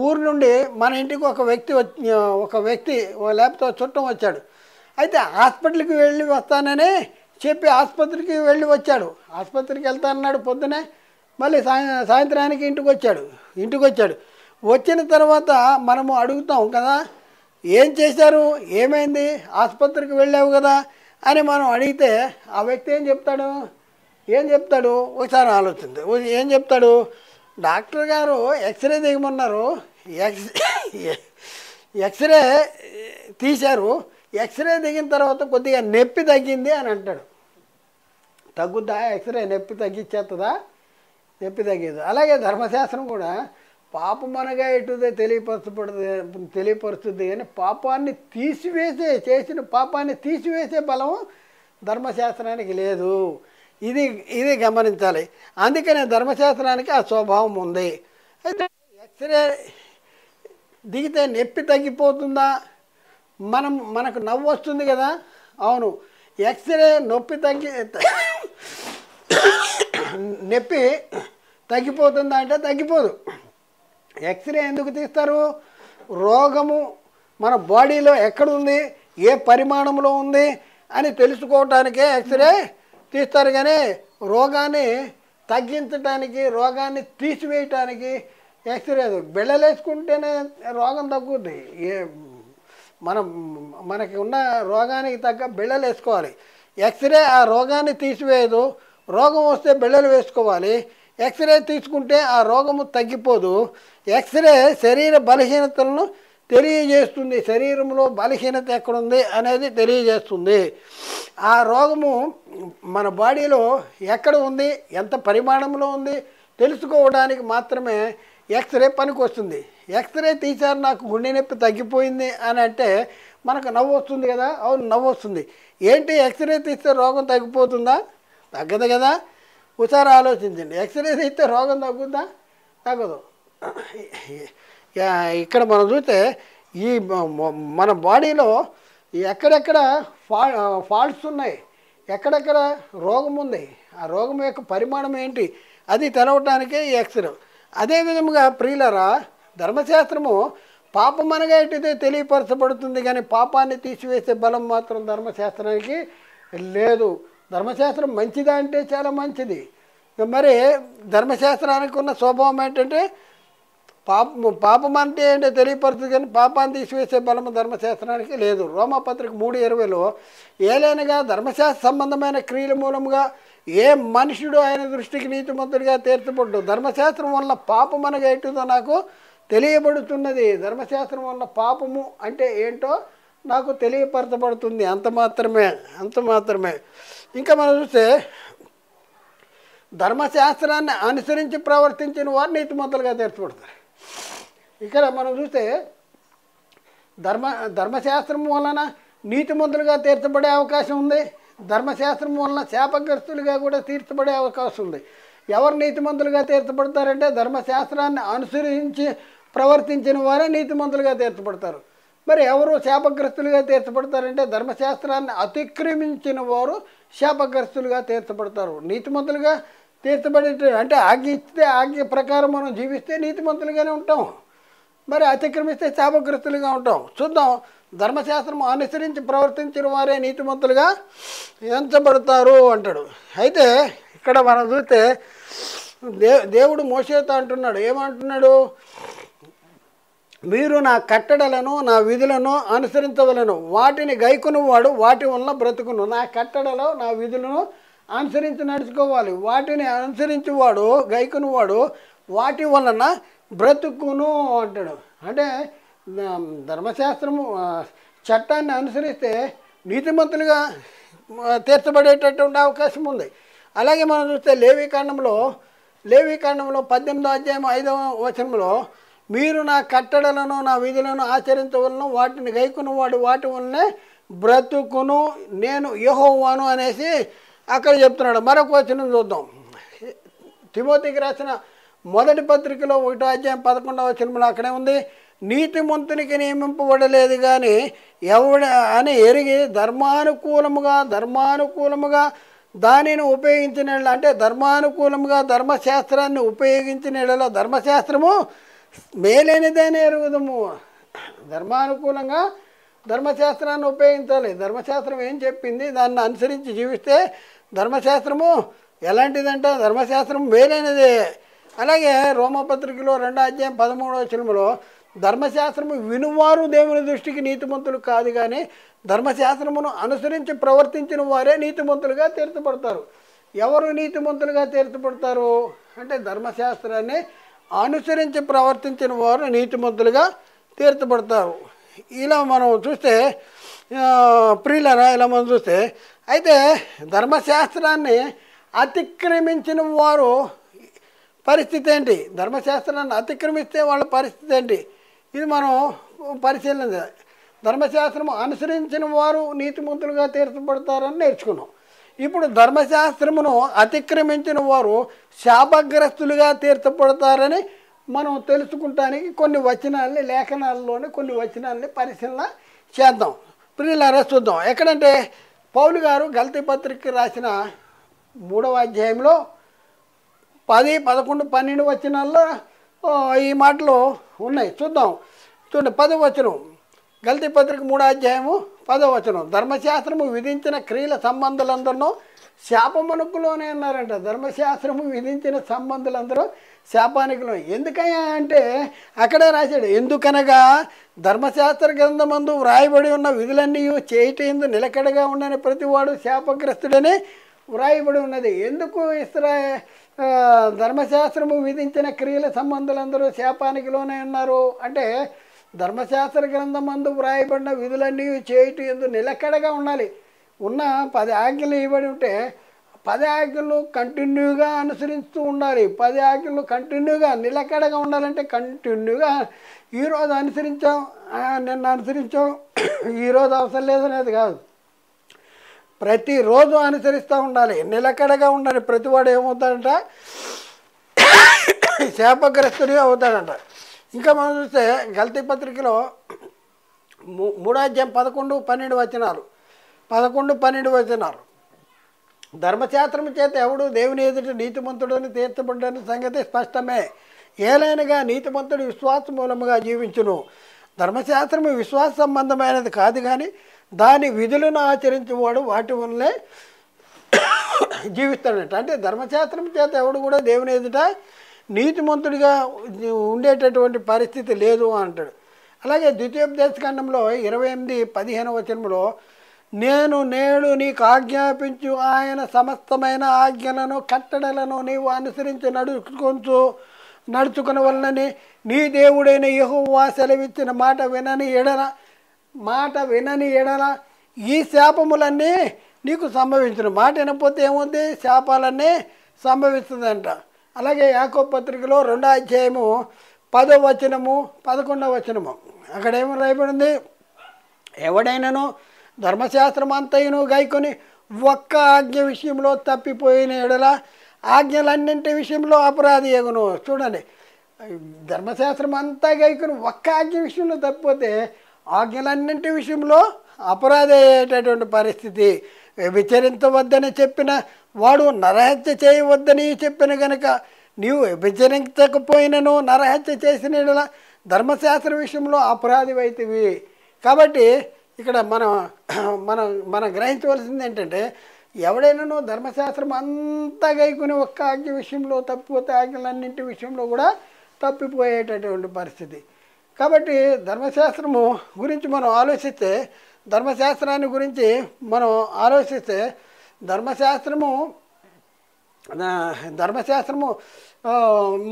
[SPEAKER 1] ఊరు నుండి మన ఇంటికి ఒక వ్యక్తి లేకపోతే చుట్టం వచ్చాడు. అయితే హాస్పిటల్కి వెళ్ళి వస్తానని చెప్పి ఆసుపత్రికి వెళ్ళి వచ్చాడు. ఆసుపత్రికి వెళ్తానన్నాడు పొద్దునే, మళ్ళీ సాయంత్రానికి ఇంటికి వచ్చాడు. వచ్చిన తర్వాత మనము అడుగుతాం కదా, ఏం చేశారు, ఏమైంది, ఆసుపత్రికి వెళ్ళావు కదా అని మనం అడిగితే ఆ వ్యక్తి ఏం చెప్తాడు ఒకసారి ఆలోచింది. ఏం చెప్తాడు? డాక్టర్ గారు ఎక్స్రే దిగమన్నారు, ఎక్స్రే తీశారు, ఎక్స్రే దిగిన తర్వాత కొద్దిగా నొప్పి తగ్గింది అని అంటాడు. తగ్గుద్దా? ఎక్స్రే నొప్పి తగ్గించేస్తుందా? నొప్పి తగ్గదు. అలాగే ధర్మశాస్త్రం కూడా పాపమనగా ఎటుదే తెలియపరుస్తుంది కానీ పాపాన్ని చేసిన పాపాన్ని తీసివేసే బలం ధర్మశాస్త్రానికి లేదు. ఇది గమనించాలి. అందుకనే ధర్మశాస్త్రానికి ఆ స్వభావం ఉంది. అయితే ఎక్స్రే దిగితే నొప్పి తగ్గిపోతుందా? మనకు నవ్వు వస్తుంది కదా. అవును, ఎక్స్రే నొప్పి తగ్గిపోతుందా అంటే తగ్గిపోదు. ఎక్స్రే ఎందుకు తీస్తారు? రోగము మన బాడీలో ఎక్కడుంది, ఏ పరిమాణంలో ఉంది అని తెలుసుకోవటానికే ఎక్స్రే తీస్తారు. కానీ రోగాన్ని తగ్గించడానికి, రోగాన్ని తీసివేయటానికి ఎక్స్రే బిళ్ళలేసుకుంటేనే రోగం తగ్గుద్ది. మనకి ఉన్న రోగానికి తగ్గ బిళ్ళలు వేసుకోవాలి. ఎక్స్రే ఆ రోగాన్ని తీసివేయదు. రోగం వస్తే బిళ్ళలు వేసుకోవాలి. ఎక్స్రే తీసుకుంటే ఆ రోగము తగ్గిపోదు. ఎక్స్రే శరీర బలహీనతలను తెలియజేస్తుంది. శరీరంలో బలహీనత ఎక్కడుంది అనేది తెలియజేస్తుంది. ఆ రోగము మన బాడీలో ఎక్కడ ఉంది, ఎంత పరిమాణంలో ఉంది తెలుసుకోవడానికి మాత్రమే ఎక్స్రే పనికి వస్తుంది. ఎక్స్రే తీశారు, నాకు గుండె నొప్పి తగ్గిపోయింది అని అంటే మనకు నవ్వు వస్తుంది కదా. అవును, నవ్వు వస్తుంది. ఏంటి, ఎక్స్రే తీస్తే రోగం తగ్గిపోతుందా? తగ్గదు కదా. ఒకసారి ఆలోచించండి, ఎక్స్రే తీస్తే రోగం తగ్గుద్దా? తగ్గదు. ఇక్కడ మనం చూస్తే ఈ మన బాడీలో ఎక్కడెక్కడ ఫాల్ట్స్ ఉన్నాయి, ఎక్కడెక్కడ రోగం ఉంది, ఆ రోగం యొక్క పరిమాణం ఏంటి అది తెలవటానికే ఈ ఎక్స్రే. అదేవిధముగా ప్రియులరా, ధర్మశాస్త్రము పాపం అనగా ఎటుదే తెలియపరచబడుతుంది కానీ పాపాన్ని తీసివేసే బలం మాత్రం ధర్మశాస్త్రానికి లేదు. ధర్మశాస్త్రం మంచిదా అంటే చాలా మంచిది. మరి ధర్మశాస్త్రానికి ఉన్న స్వభావం ఏంటంటే పాపం అంటే ఏంటో తెలియపరుస్తుంది కానీ పాపాన్ని తీసివేసే బలము ధర్మశాస్త్రానికి లేదు. రోమపత్రిక 3:20 ఏలైనగా ధర్మశాస్త్ర సంబంధమైన క్రియల మూలముగా ఏ మనుషుడు ఆయన దృష్టికి నీతిమంతుడిగా తీర్చబడ్డు. ధర్మశాస్త్రం వల్ల పాపం అనగా ఏంటో నాకు తెలియబడుతున్నది. ధర్మశాస్త్రం వల్ల పాపము అంటే ఏంటో నాకు తెలియపరచబడుతుంది. అంత మాత్రమే. ఇంకా మనం చూస్తే ధర్మశాస్త్రాన్ని అనుసరించి ప్రవర్తించిన వారు నీతిమంతులుగా తీర్చబడతారు. ఇక్కడ మనం చూస్తే ధర్మశాస్త్రం వలన నీతిమంతులుగా తీర్చబడే అవకాశం ఉంది. ధర్మశాస్త్రం వలన శాపగ్రస్తులుగా కూడా తీర్చబడే అవకాశం ఉంది. ఎవరు నీతిమంతులుగా తీర్చబడతారంటే ధర్మశాస్త్రాన్ని అనుసరించి ప్రవర్తించిన వారే నీతిమంతులుగా తీర్చబడతారు. మరి ఎవరు శాపగ్రస్తులుగా తీర్చబడతారంటే ధర్మశాస్త్రాన్ని అతిక్రమించిన వారు శాపగ్రస్తులుగా తీర్చబడతారు. నీతిమంతులుగా తీర్చబడే అంటే ఆజ్ఞ ఇస్తే ఆజ్ఞ ప్రకారం మనం జీవిస్తే నీతిమంతులుగానే ఉంటాం. మరి అతిక్రమిస్తే శాపగ్రస్తులుగా ఉంటాం. చూద్దాం, ధర్మశాస్త్రం అనుసరించి ప్రవర్తించిన వారే నీతిమంతులుగా ఎంచబడతారు అంటాడు. అయితే ఇక్కడ మనం చూస్తే దేవుడు మోషేతో అంటున్నాడు, ఏమంటున్నాడు? మీరు నా కట్టడలను నా విధులను అనుసరించవలను, వాటిని గైకొను వాడు వాటి వలన బ్రతుకును. నా కట్టడలో నా విధులను అనుసరించి నడుచుకోవాలి. వాటిని అనుసరించి వాడు గైకొను వాడు వాటి వలన బ్రతుకును అంటాడు. అంటే ధర్మశాస్త్రము చట్టాన్ని అనుసరిస్తే నీతిమంతులుగా తీర్చబడేటటువంటి అవకాశం ఉంది. అలాగే మనం చూస్తే లేవీకాండంలో 18వ అధ్యాయం 5వ వచనంలో మీరు నా కట్టడలను నా విధులను ఆచరించవలను, వాటిని గైకును వాడు వాటి వల్లనే బ్రతుకును, నేను యెహోవాను అనేసి అక్కడ చెప్తున్నాడు. మరొక వచనం చూద్దాం. తిమోతికి రాసిన మొదటి పత్రికలో 1వ అధ్యాయం 11వ వచనంలో అక్కడే ఉంది, నీతిమంతునికి నియమింపబడలేదు కానీ ఎవడ అని ఎరిగి ధర్మానుకూలముగా దానిని ఉపయోగించిన, అంటే ధర్మానుకూలముగా ధర్మశాస్త్రాన్ని ఉపయోగించిన ధర్మశాస్త్రము మేలైనదని ఎరుగుదము. ధర్మానుకూలంగా ధర్మశాస్త్రాన్ని ఉపయోగించాలి. ధర్మశాస్త్రం ఏం చెప్పింది దాన్ని అనుసరించి జీవిస్తే ధర్మశాస్త్రము ఎలాంటిదంట? ధర్మశాస్త్రం మేలైనదే. అలాగే రోమపత్రికలో 2వ అధ్యాయం 13వ వచనంలో ధర్మశాస్త్రము వినువారు దేవుని దృష్టికి నీతిమంతులు కాదు కానీ ధర్మశాస్త్రమును అనుసరించి ప్రవర్తించిన వారే నీతిమంతులుగా తీర్చబడతారు. ఎవరు నీతిమంతులుగా తీర్చబడతారు అంటే ధర్మశాస్త్రాన్ని అనుసరించి ప్రవర్తించిన వారు నీతిమంతులుగా తీర్చబడతారు. ఇలా మనం చూస్తే ప్రియులరా, ఇలా మనం చూస్తే అయితే ధర్మశాస్త్రాన్ని అతిక్రమించిన వారు పరిస్థితి ఏంటి? ధర్మశాస్త్రాన్ని అతిక్రమిస్తే వాళ్ళ పరిస్థితి ఏంటి? ఇది మనం పరిశీలన. ధర్మశాస్త్రం అనుసరించిన వారు నీతిమంతులుగా తీర్చబడతారని నేర్చుకున్నాం. ఇప్పుడు ధర్మశాస్త్రమును అతిక్రమించిన వారు శాపగ్రస్తులుగా తీర్చబడతారని మనం తెలుసుకుంటానికి కొన్ని వచనాలని, లేఖనాల్లోని కొన్ని వచనాలని పరిశీలన చేద్దాం. ప్రియులారా చూద్దాం. ఎక్కడంటే పౌలు గారు గలతీ పత్రికకి రాసిన 3వ అధ్యాయంలో 10, 11, 12 వచనాల్లో ఈ మాటలు ఉన్నాయి. చూద్దాం. చూడండి, 10వ వచనం, గలతీ పత్రిక 3వ అధ్యాయము 10వ వచనం, ధర్మశాస్త్రము విధించిన క్రియల సంబంధులందరూ శాపమునకులోనే అన్నారంట. ధర్మశాస్త్రము విధించిన సంబంధులందరూ శాపానికిలో. ఎందుకయ్యా అంటే అక్కడే రాశాడు, ఎందుకనగా ధర్మశాస్త్ర గ్రంథమందు వ్రాయబడి ఉన్న విధులన్నీ చేయటందు నిలకడగా ఉండని ప్రతివాడు శాపగ్రస్తుడని వ్రాయబడి ఉన్నది. ఎందుకు ధర్మశాస్త్రము విధించిన క్రియల సంబంధులందరూ శాపానికిలోనే ఉన్నారు అంటే ధర్మశాస్త్ర గ్రంథమందు వ్రాయబడిన విధులన్నీ చేయటం ఎందు నిలకడగా ఉండాలి. ఉన్న 10 ఆజ్ఞలు ఇవ్వబడి ఉంటే 10 ఆజ్ఞలు కంటిన్యూగా అనుసరిస్తూ ఉండాలి. 10 ఆజ్ఞలు కంటిన్యూగా నిలకడగా ఉండాలంటే కంటిన్యూగా ఈరోజు అనుసరించాం, నిన్న అనుసరించాం, ఈరోజు అవసరం లేదనేది కాదు. ప్రతిరోజు అనుసరిస్తూ ఉండాలి, నిలకడగా ఉండాలి. ప్రతివాడు ఏమవుతాడంట? శాపగ్రస్తుడిగా అవుతాడంట. ఇంకా మనం చూస్తే గలతీ పత్రికలో 3వ అధ్యాయం 11, 12 వచనాలు, 11, 12 వచనాలు, ధర్మశాస్త్రము చేత ఎవడు దేవుని ఎదుట నీతిమంతుడని తీర్చబడ్డని సంగతి స్పష్టమే. ఏలైనగా నీతిమంతుడు విశ్వాస మూలముగా జీవించును. ధర్మశాస్త్రము విశ్వాస సంబంధమైనది కాదు కానీ దాని విధులను ఆచరించేవాడు వాటి వల్లే జీవిస్తాడట. అంటే ధర్మశాస్త్రం చేత ఎవడు కూడా దేవుని ఎదుట నీతిమంతుడిగా ఉండేటటువంటి పరిస్థితి లేదు అంటాడు. అలాగే ద్వితీయోపదేశకాండంలో 28-15 వచనంలో నేను నేడు నీకు ఆజ్ఞాపించు ఆయన సమస్తమైన ఆజ్ఞలను కట్టడలను నీవు అనుసరించి నడుచుకుని వలనని నీ దేవుడైన యెహోవా సెలవిచ్చిన మాట వినని ఎడల మాట వినని ఎడల ఈ శాపములన్నీ నీకు సంభవించును. మాట వినకపోతే ఏముంది? శాపాలన్నీ సంభవిస్తుందంట. అలాగే యాకోబు పత్రికలో 2వ అధ్యాయము 10వ వచనము 11వ వచనము అక్కడ ఏమో రాయబడింది, ఎవడైనాను ధర్మశాస్త్రం అంతయును గైకొని ఒక్క ఆజ్ఞ విషయంలో తప్పిపోయిన ఎడల ఆజ్ఞలన్నింటి విషయంలో అపరాధి ఎగును. చూడండి, ధర్మశాస్త్రం అంతా గైకొని ఒక్క ఆజ్ఞ విషయంలో తప్పిపోతే ఆజ్ఞలన్నింటి విషయంలో అపరాధి అయ్యేటటువంటి పరిస్థితి. విచరించవద్దని చెప్పిన వాడు నరహత్య చేయవద్దని చెప్పిన కనుక నీవు విచరించకపోయినను నరహత్య చేసిన ఎడల ధర్మశాస్త్ర విషయంలో అపరాధివైతివి. కాబట్టి ఇక్కడ మనం గ్రహించవలసింది ఏంటంటే, ఎవడైనాను ధర్మశాస్త్రం అంతా గైకుని ఒక్క ఆజ్ఞ విషయంలో తప్పిపోతే ఆజ్ఞలన్నింటి విషయంలో కూడా తప్పిపోయేటటువంటి పరిస్థితి. కాబట్టి ధర్మశాస్త్రము గురించి మనం ఆలోచిస్తే, ధర్మశాస్త్రాన్ని గురించి మనం ఆలోచిస్తే ధర్మశాస్త్రము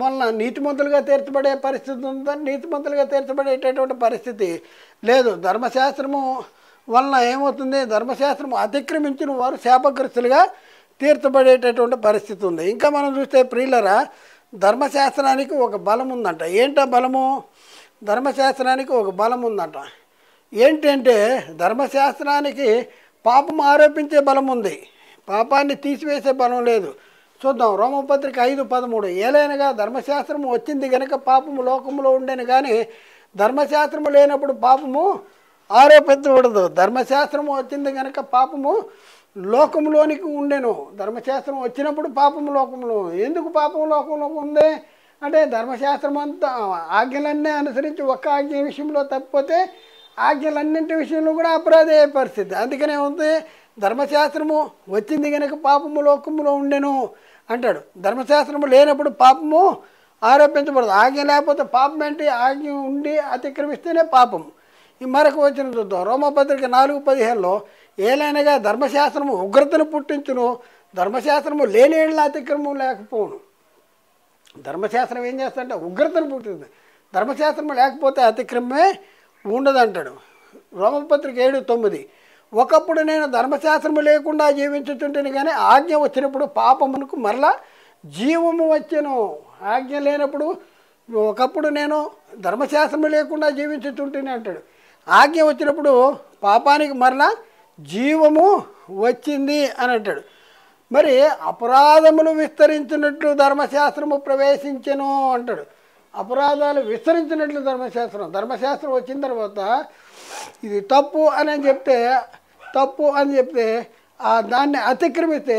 [SPEAKER 1] మొన్న నీతిమంతులుగా తీర్చబడే పరిస్థితి ఉందా? నీతిమంతులుగా తీర్చబడేటటువంటి పరిస్థితి లేదు. ధర్మశాస్త్రము వలన ఏమవుతుంది? ధర్మశాస్త్రము అతిక్రమించిన వారు శాపగ్రస్తులుగా తీర్చబడేటటువంటి పరిస్థితి ఉంది. ఇంకా మనం చూస్తే ప్రియులరా, ధర్మశాస్త్రానికి ఒక బలం ఉందంట. ఏంటా బలము? ధర్మశాస్త్రానికి ఒక బలం ఉందంట. ఏంటంటే ధర్మశాస్త్రానికి పాపం ఆరోపించే బలం ఉంది, పాపాన్ని తీసివేసే బలం లేదు. చూద్దాం, రోమపత్రిక 5:13 ఏలైనగా ధర్మశాస్త్రము వచ్చింది కనుక పాపము లోకములో ఉండేను, కానీ ధర్మశాస్త్రము లేనప్పుడు పాపము ఆరోపించకూడదు. ధర్మశాస్త్రము వచ్చింది కనుక పాపము లోకములోనికి ఉండెను. ధర్మశాస్త్రం వచ్చినప్పుడు పాపము లోకంలో. ఎందుకు పాపము లోకంలో ఉంది అంటే, ధర్మశాస్త్రం అంతా ఆజ్ఞలన్నీ అనుసరించి ఒక్క ఆజ్ఞ విషయంలో తప్పిపోతే ఆజ్ఞలన్నింటి విషయంలో కూడా అపరాధ అయ్యే పరిస్థితి. అందుకనే ఉంది, ధర్మశాస్త్రము వచ్చింది కనుక పాపము లోకములో ఉండెను అంటాడు. ధర్మశాస్త్రము లేనప్పుడు పాపము ఆరోపించబడదు. ఆజ్ఞ లేకపోతే పాపం ఏంటి? ఆజ్ఞ ఉండి అతిక్రమిస్తేనే పాపం. ఈ మరొక వచనం చూద్దాం, రోమపత్రిక 4:15 ఏలైనగా ధర్మశాస్త్రము ఉగ్రతను పుట్టించును, ధర్మశాస్త్రము లేని ఏళ్ళ అతిక్రమం లేకపోవును. ధర్మశాస్త్రం ఏం చేస్తుందంటే ఉగ్రతను పుట్టింది, ధర్మశాస్త్రం లేకపోతే అతిక్రమమే ఉండదు అంటాడు. రోమపత్రిక 7:9 ఒకప్పుడు నేను ధర్మశాస్త్రము లేకుండా జీవించుతుంటేను, కానీ ఆజ్ఞ వచ్చినప్పుడు పాపమునకు మరలా జీవము వచ్చెను. ఆజ్ఞ లేనప్పుడు ఒకప్పుడు నేను ధర్మశాస్త్రము లేకుండా జీవించుతుంటేనే అంటాడు. ఆజ్ఞ వచ్చినప్పుడు పాపానికి మరలా జీవము వచ్చింది అని అంటాడు. మరి అపరాధములు విస్తరించినట్లు ధర్మశాస్త్రము ప్రవేశించెను అంటాడు. అపరాధాలు విస్తరించినట్లు ధర్మశాస్త్రం వచ్చిన తర్వాత ఇది తప్పు అని చెప్తే దాన్ని అతిక్రమిస్తే,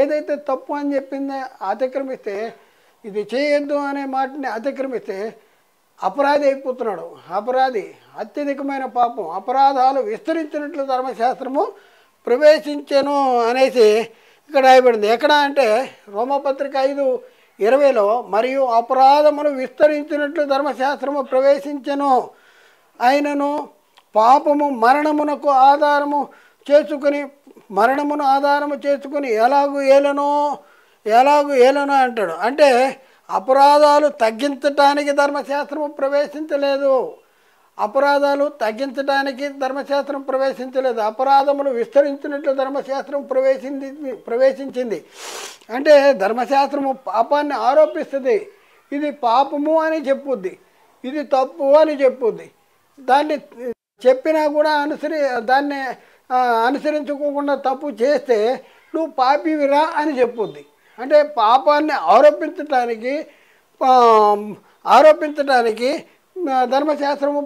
[SPEAKER 1] ఏదైతే తప్పు అని చెప్పిందో అతిక్రమిస్తే, ఇది చేయొద్దు అనే మాటని అతిక్రమిస్తే అపరాధి అయిపోతున్నాడు. అపరాధి, అత్యధికమైన పాపం. అపరాధాలు విస్తరించినట్లు ధర్మశాస్త్రము ప్రవేశించెను అనేసి ఇక్కడ రాయబడింది. ఎక్కడ అంటే రోమపత్రిక 5:20 మరియు అపరాధమును విస్తరించినట్లు ధర్మశాస్త్రము ప్రవేశించెను, అయినను పాపము మరణమునకు ఆధారము చేసుకుని ఎలాగూ ఏలనో అంటాడు. అంటే అపరాధాలు తగ్గించటానికి ధర్మశాస్త్రము ప్రవేశించలేదు. అపరాధములు విస్తరించినట్లు ధర్మశాస్త్రం ప్రవేశించింది. అంటే ధర్మశాస్త్రము పాపాన్ని ఆరోపిస్తుంది. ఇది పాపము అని చెప్పుద్ది, ఇది తప్పు అని చెప్పుద్ది. దాన్ని చెప్పినా కూడా దాన్ని అనుసరించుకోకుండా తప్పు చేస్తే నువ్వు పాపివిరా అని చెప్పుద్ది. అంటే పాపాన్ని ఆరోపించటానికి ధర్మశాస్త్రము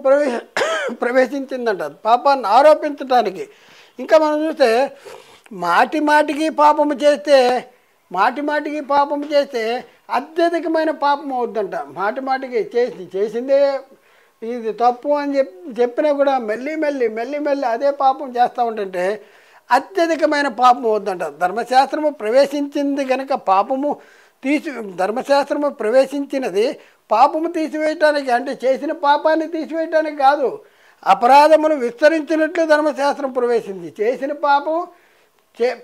[SPEAKER 1] ప్రవేశించిందంట, పాపాన్ని ఆరోపించటానికి. ఇంకా మనం చూస్తే మాటి మాటికి పాపము చేస్తే అత్యధికమైన పాపం అవుద్దంట. మాటికి చేసిందే ఇది తప్పు అని చెప్పినా కూడా మెల్లి అదే పాపం చేస్తూ ఉంటుంటే అత్యధికమైన పాపం అవుద్దంట. ధర్మశాస్త్రము ప్రవేశించింది కనుక ధర్మశాస్త్రము ప్రవేశించినది పాపము తీసివేయటానికి, అంటే చేసిన పాపాన్ని తీసివేయటానికి కాదు. అపరాధమును విస్తరించినట్లు ధర్మశాస్త్రం ప్రవేశించి, చేసిన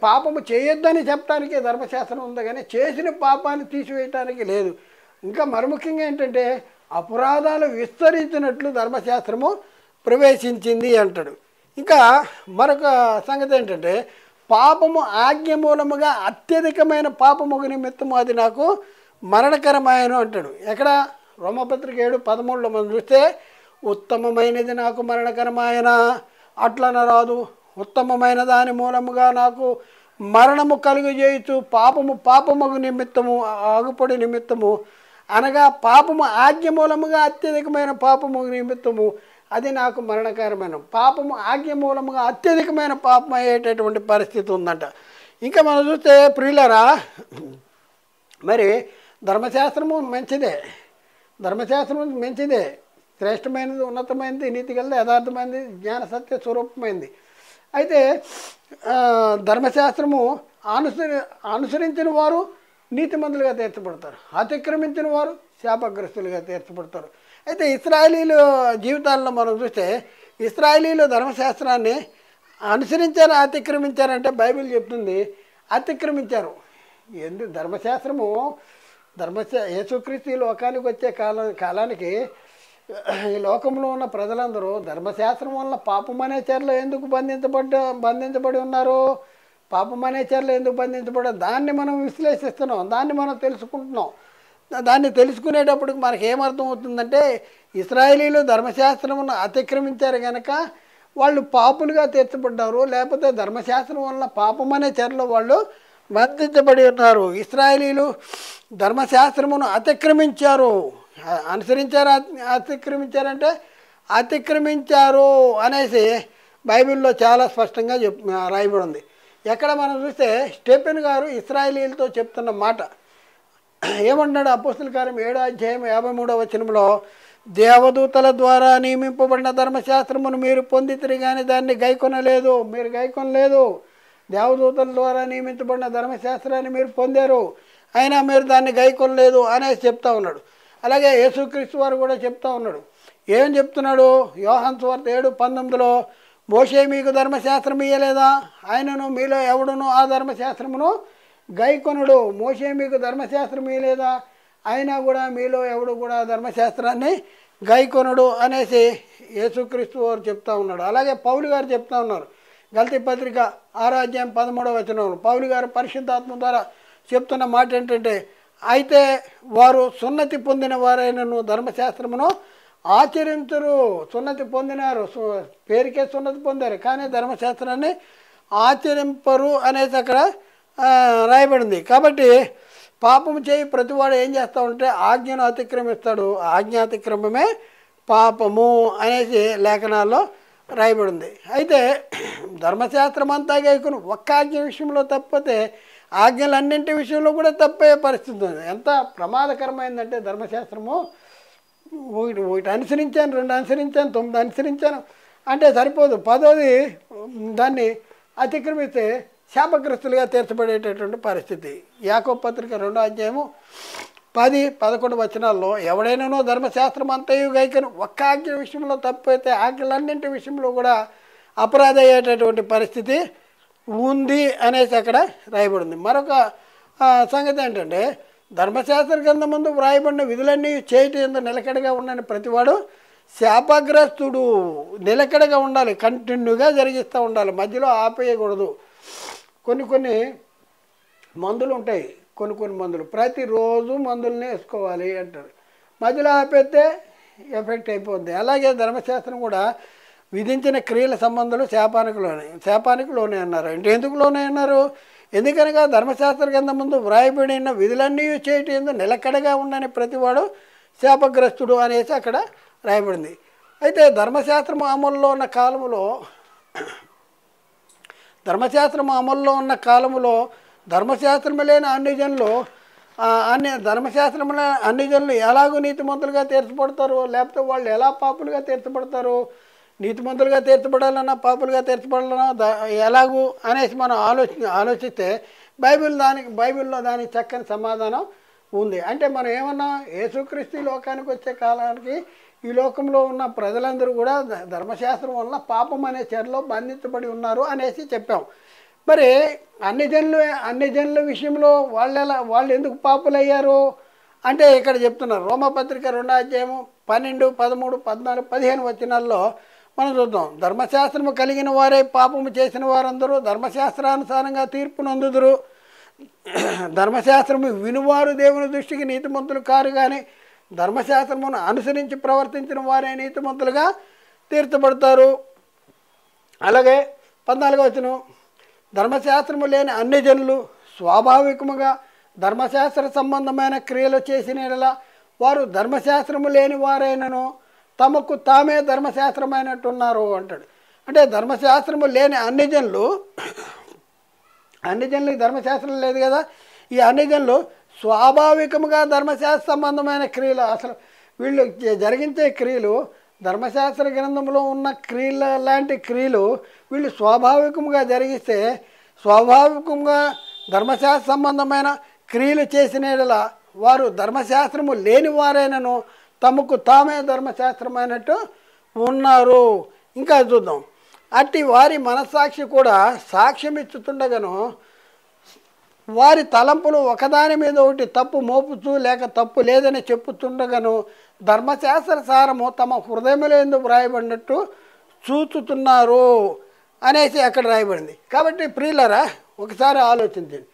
[SPEAKER 1] పాపము చేయొద్దని చెప్పడానికి ధర్మశాస్త్రం ఉంది, కానీ చేసిన పాపాన్ని తీసివేయటానికి లేదు. ఇంకా మరి ముఖ్యంగా ఏంటంటే అపరాధాలు విస్తరించినట్లు ధర్మశాస్త్రము ప్రవేశించింది అంటాడు. ఇంకా మరొక సంగతి ఏంటంటే పాపము ఆజ్ఞ మూలముగా అత్యధికమైన పాపము నిమిత్తము అది నాకు మరణకరమాయను అంటాడు. ఎక్కడ? రోమపత్రిక 7:13 మనం చూస్తే ఉత్తమమైనది నాకు మరణకరమాయన అట్లనరాదు, ఉత్తమమైన దాని మూలముగా నాకు మరణము కలుగజేయచ్చు. పాపము నిమిత్తము ఆగుపడి నిమిత్తము అనగా పాపము ఆజ్ఞ మూలముగా అత్యధికమైన పాపము నిమిత్తము అది నాకు మరణకరమైన పాపము ఆజ్ఞ మూలముగా అత్యధికమైన పాపం అయ్యేటటువంటి పరిస్థితి ఉందంట. ఇంకా మనం చూస్తే ప్రియులరా, మరి ధర్మశాస్త్రము మంచిదే, ధర్మశాస్త్రం మంచిదే, శ్రేష్టమైనది, ఉన్నతమైనది, నీతి గలది, యథార్థమైనది, జ్ఞాన సత్య స్వరూపమైనది. అయితే ధర్మశాస్త్రము అనుసరించిన వారు నీతిమంతులుగా తీర్చబడతారు, అతిక్రమించిన వారు శాపగ్రస్తులుగా తీర్చబడతారు. అయితే ఇశ్రాయేలీలు జీవితాల్లో మనం చూస్తే ఇశ్రాయేలీలు ధర్మశాస్త్రాన్ని అనుసరించారు, అతిక్రమించారంటే బైబిల్ చెప్తుంది అతిక్రమించారు. ధర్మశాస్త్రము యేసుక్రీస్తు ఈ లోకానికి వచ్చే కాలానికి ఈ లోకంలో ఉన్న ప్రజలందరూ ధర్మశాస్త్రం వల్ల పాపం అనే చర్యలో ఎందుకు బంధించబడి ఉన్నారు, పాపం అనే చర్యలో ఎందుకు బంధించబడ్డారు, దాన్ని మనం విశ్లేషిస్తున్నాం, దాన్ని మనం తెలుసుకుంటున్నాం. దాన్ని తెలుసుకునేటప్పటికి మనకి ఏమర్థం అవుతుందంటే ఇశ్రాయేలీలు ధర్మశాస్త్రమును అతిక్రమించారు కనుక వాళ్ళు పాపులుగా తీర్చబడ్డారు, లేకపోతే ధర్మశాస్త్రం వల్ల పాపం అనే చర్యలో వాళ్ళు బంధించబడి ఉన్నారు. ఇశ్రాయేలీలు ధర్మశాస్త్రమును అతిక్రమించారు, అనుసరించారు, అతిక్రమించారంటే అతిక్రమించారు అనేసి బైబిల్లో చాలా స్పష్టంగా రాయబడి ఉంది. ఎక్కడ మనం చూస్తే స్టెఫెన్ గారు ఇశ్రాయేలీలతో చెప్తున్న మాట ఏమంటున్నాడు? అపోస్తలుల కార్యం 7:53 దేవదూతల ద్వారా నియమింపబడిన ధర్మశాస్త్రమును మీరు పొందితిరి కానీ దాన్ని గైకొనలేదు, మీరు గైకొనలేదు. దేవదూతల ద్వారా నియమించబడిన ధర్మశాస్త్రాన్ని మీరు పొందారు, అయినా మీరు దాన్ని గైకొనలేదు అనేసి చెప్తా ఉన్నాడు. అలాగే యేసుక్రీస్తు వారు కూడా చెప్తా ఉన్నాడు. ఏం చెప్తున్నాడు? యోహాను సువార్త 7:19 మోషే మీకు ధర్మశాస్త్రం ఇయ్యలేదా, ఆయనను మీలో ఎవడును ఆ ధర్మశాస్త్రమును గైకొనుడు. మోషే మీకు ధర్మశాస్త్రం ఇయ్యలేదా, అయినా కూడా మీలో ఎవడు కూడా ధర్మశాస్త్రాన్ని గైకొనుడు అనేసి యేసుక్రీస్తు వారు చెప్తా ఉన్నాడు. అలాగే పౌలు గారు చెప్తా ఉన్నారు. గలతీ పత్రిక 6:13 పౌలు గారు పరిశుద్ధాత్మ ద్వారా చెప్తున్న మాట ఏంటంటే అయితే వారు సున్నతి పొందిన వారైనను ధర్మశాస్త్రమును ఆచరించరు. సున్నతి పొందినారు, పేరుకే సున్నతి పొందారు, కానీ ధర్మశాస్త్రాన్ని ఆచరింపరు అనేసి అక్కడ రాయబడింది. కాబట్టి పాపము చేయి ప్రతివాడు ఏం చేస్తూ ఉంటే ఆజ్ఞను అతిక్రమిస్తాడు, ఆజ్ఞాతిక్రమమే పాపము అనేసి లేఖనాల్లో రాయబడింది. అయితే ధర్మశాస్త్రం అంతా గైకును ఒక్క ఆజ్ఞ విషయంలో తప్పితే ఆజ్ఞలన్నింటి విషయంలో కూడా తప్పే పరిస్థితి ఉంది. ఎంత ప్రమాదకరమైందంటే ధర్మశాస్త్రము ఒకటి అనుసరించాను, 2 అనుసరించాను, 9 అనుసరించాను అంటే సరిపోదు, 10ది దాన్ని అతిక్రమిస్తే శాపగ్రస్తులుగా తీర్చబడేటటువంటి పరిస్థితి. యాకోబు పత్రిక 2:10-11 ఎవడైనానో ధర్మశాస్త్రం అంతయు గైకను ఒక్క ఆజ్ఞ విషయంలో తప్పైతే ఆజ్ఞలన్నింటి విషయంలో కూడా అపరాధ అయ్యేటటువంటి పరిస్థితి ఉంది అనేసి అక్కడ రాయబడింది. మరొక సంగతి ఏంటంటే ధర్మశాస్త్ర గ్రంథం ముందు వ్రాయబడిన విధులన్నీ చేయటం ఎందు నిలకడగా ఉండని ప్రతివాడు శాపగ్రస్తుడు. నిలకడగా ఉండాలి, కంటిన్యూగా జరిగిస్తూ ఉండాలి, మధ్యలో ఆపేయకూడదు. కొన్ని మందులు ఉంటాయి, కొన్ని మందులు ప్రతిరోజు మందులనే వేసుకోవాలి అంటారు, మధ్యలో ఆపేస్తే ఎఫెక్ట్ అయిపోద్ది. అలాగే ధర్మశాస్త్రం కూడా విధించిన క్రియల సంబంధాలు శాపానికిలోనే అన్నారు. అంటే ఎందుకు లోనే అన్నారు? ఎందుకనగా ధర్మశాస్త్ర గ్రంథం ముందు వ్రాయబడిన విధులన్నీ చేయటం నిలకడగా ఉండని ప్రతివాడు శాపగ్రస్తుడు అనేసి అక్కడ రాయబడింది. అయితే ధర్మశాస్త్రం అమల్లో ఉన్న కాలములో ధర్మశాస్త్రము లేని అన్ని జనులు అన్ని జనులు ఎలాగూ నీతిమంతులుగా తీర్చబడతారు, లేకపోతే వాళ్ళు ఎలా పాపులుగా తీర్చబడతారు, నీతిమంతులుగా తీర్చబడాలన్నా పాపులుగా తీర్చబడాలన్నా ఎలాగూ అనేసి మనం ఆలోచిస్తే బైబిల్లో దానికి చక్కని సమాధానం ఉంది. అంటే మనం ఏమన్నా యేసుక్రీస్తు లోకానికి వచ్చే కాలానికి ఈ లోకంలో ఉన్న ప్రజలందరూ కూడా ధర్మశాస్త్రం వల్ల పాపం అనే చర్యలో బంధించబడి ఉన్నారు అనేసి చెప్పాం. మరి అన్ని జనుల విషయంలో వాళ్ళు ఎందుకు పాపులయ్యారు అంటే ఇక్కడ చెప్తున్నారు. రోమపత్రిక 2:12, 13, 14, 15 మనం చూద్దాం. ధర్మశాస్త్రము కలిగిన వారే పాపము చేసిన వారందరూ ధర్మశాస్త్రానుసారంగా తీర్పు నొందుదురు. ధర్మశాస్త్రము వినువారు దేవుని దృష్టికి నీతిమంతులు కారు, కానీ ధర్మశాస్త్రమును అనుసరించి ప్రవర్తించిన వారే నీతిమంతులుగా తీర్చబడతారు. అలాగే 14వ వచనం, ధర్మశాస్త్రము లేని అన్ని జనులు స్వాభావికముగా ధర్మశాస్త్ర సంబంధమైన క్రియలు చేసిన యెడల వారు ధర్మశాస్త్రము లేని వారైనను తమకు తామే ధర్మశాస్త్రమైనట్టున్నారు అంటాడు. అంటే ధర్మశాస్త్రము లేని అన్ని జనులకి ధర్మశాస్త్రం లేదు కదా. ఈ అన్ని జనులు స్వాభావికముగా ధర్మశాస్త్ర సంబంధమైన క్రియలు, అసలు వీళ్ళు జరిగించే క్రియలు ధర్మశాస్త్ర గ్రంథంలో ఉన్న క్రియల లాంటి క్రియలు వీళ్ళు స్వాభావికంగా జరిగిస్తే, స్వాభావికంగా ధర్మశాస్త్ర సంబంధమైన క్రియలు చేసిన యెడల వారు ధర్మశాస్త్రము లేని వారైనను తమకు తామే ధర్మశాస్త్రమైనట్టు ఉన్నారు. ఇంకా చూద్దాం. అట్టి వారి మనస్సాక్షి కూడా సాక్ష్యం ఇచ్చుతుండగాను వారి తలంపులు ఒకదాని మీద ఒకటి తప్పు మోపుతూ లేక తప్పు లేదని చెప్పుతుండగాను ధర్మశాస్త్ర సారము తమ హృదయంలో ఎందుకు వ్రాయబడినట్టు చూచుతున్నారు అనేసి అక్కడ రాయబడింది. కాబట్టి ప్రియులరా, ఒకసారి ఆలోచించండి.